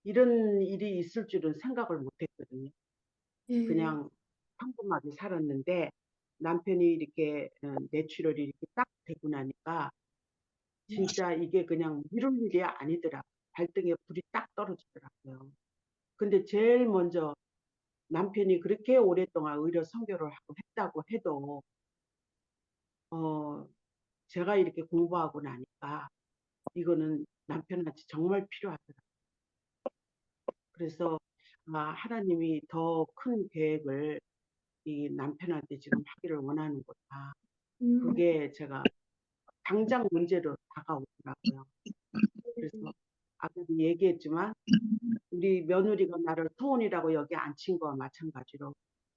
이런 일이 있을 줄은 생각을 못 했거든요. 예, 그냥 평범하게 살았는데 남편이 이렇게 뇌출혈이 이렇게 딱 되고 나니까 진짜 이게 그냥 미룰 일이 아니더라고요. 발등에 불이 딱 떨어지더라고요. 근데 제일 먼저 남편이 그렇게 오랫동안 의료 선교를 하고 했다고 해도 제가 이렇게 공부하고 나니까 이거는 남편한테 정말 필요하더라고요. 그래서 하나님이 더 큰 계획을 이 남편한테 지금 하기를 원하는구나. 그게 제가 당장 문제로 다가오더라고요. 그래서 아까도 얘기했지만 우리 며느리가 나를 소원이라고 여기 앉힌 거와 마찬가지로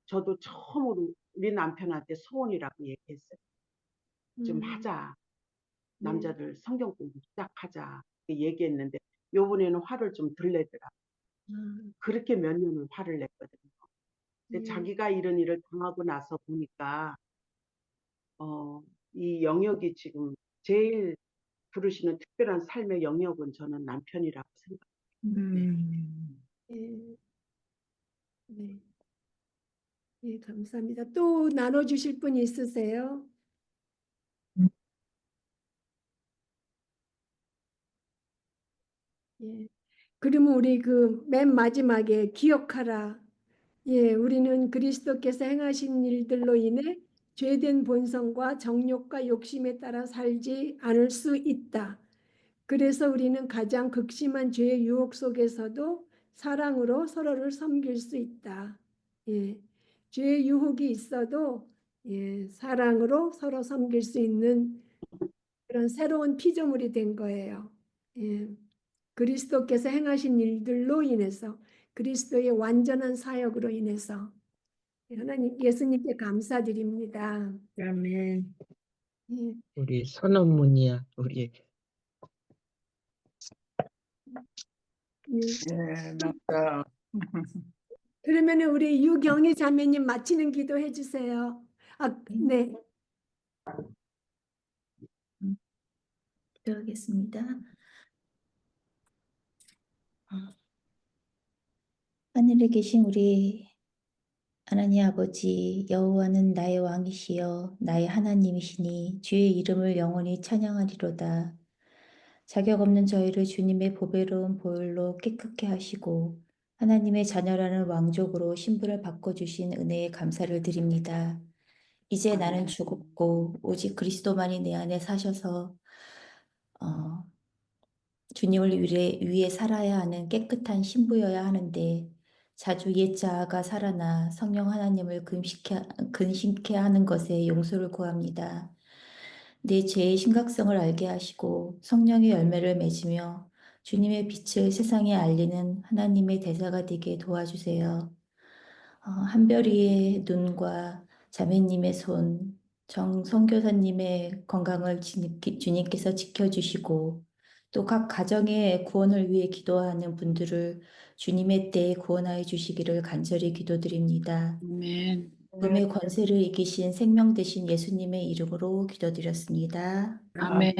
저도 처음으로 우리 남편한테 소원이라고 얘기했어요. 좀 하자. 남자들 성경 공부 시작하자. 이렇게 얘기했는데 요번에는 화를 좀 덜 내더라. 그렇게 몇 년을 화를 냈거든요. 근데 자기가 이런 일을 당하고 나서 보니까 이 영역이 지금 제일 부르시는 특별한 삶의 영역은 저는 남편이라고 생각해요. 예, 네. 예, 감사합니다. 또 나눠주실 분 있으세요? 예. 그러면 우리 그 맨 마지막에 기억하라. 예, 우리는 그리스도께서 행하신 일들로 인해 죄된 본성과 정욕과 욕심에 따라 살지 않을 수 있다. 그래서 우리는 가장 극심한 죄의 유혹 속에서도 사랑으로 서로를 섬길 수 있다. 예, 죄의 유혹이 있어도 예, 사랑으로 서로 섬길 수 있는 그런 새로운 피조물이 된 거예요. 예, 그리스도께서 행하신 일들로 인해서 그리스도의 완전한 사역으로 인해서 하나님 예수님께 감사드립니다. 아멘. 예, 우리 선언문이야. 우리 예. 예, 맞다. 그러면 우리 유경희 자매님 마치는 기도 해주세요. 네. 기도하겠습니다. 하늘에 계신 우리 하나님 아버지, 여호와는 나의 왕이시여 나의 하나님이시니 주의 이름을 영원히 찬양하리로다. 자격 없는 저희를 주님의 보배로운 보혈로 깨끗게 하시고 하나님의 자녀라는 왕족으로 신분을 바꿔주신 은혜에 감사를 드립니다. 이제 나는 죽었고 오직 그리스도만이 내 안에 사셔서 주님을 위해 살아야 하는 깨끗한 신부여야 하는데 자주 옛자아가 살아나 성령 하나님을 근심케 하는 것에 용서를 구합니다. 내 죄의 심각성을 알게 하시고 성령의 열매를 맺으며 주님의 빛을 세상에 알리는 하나님의 대사가 되게 도와주세요. 한별이의 눈과 자매님의 손, 정 선교사님의 건강을 주님께서 지켜주시고 또 각 가정의 구원을 위해 기도하는 분들을 주님의 때에 구원하여 주시기를 간절히 기도드립니다. 아멘. 죽음의 권세를 이기신 생명 되신 예수님의 이름으로 기도드렸습니다. 아멘.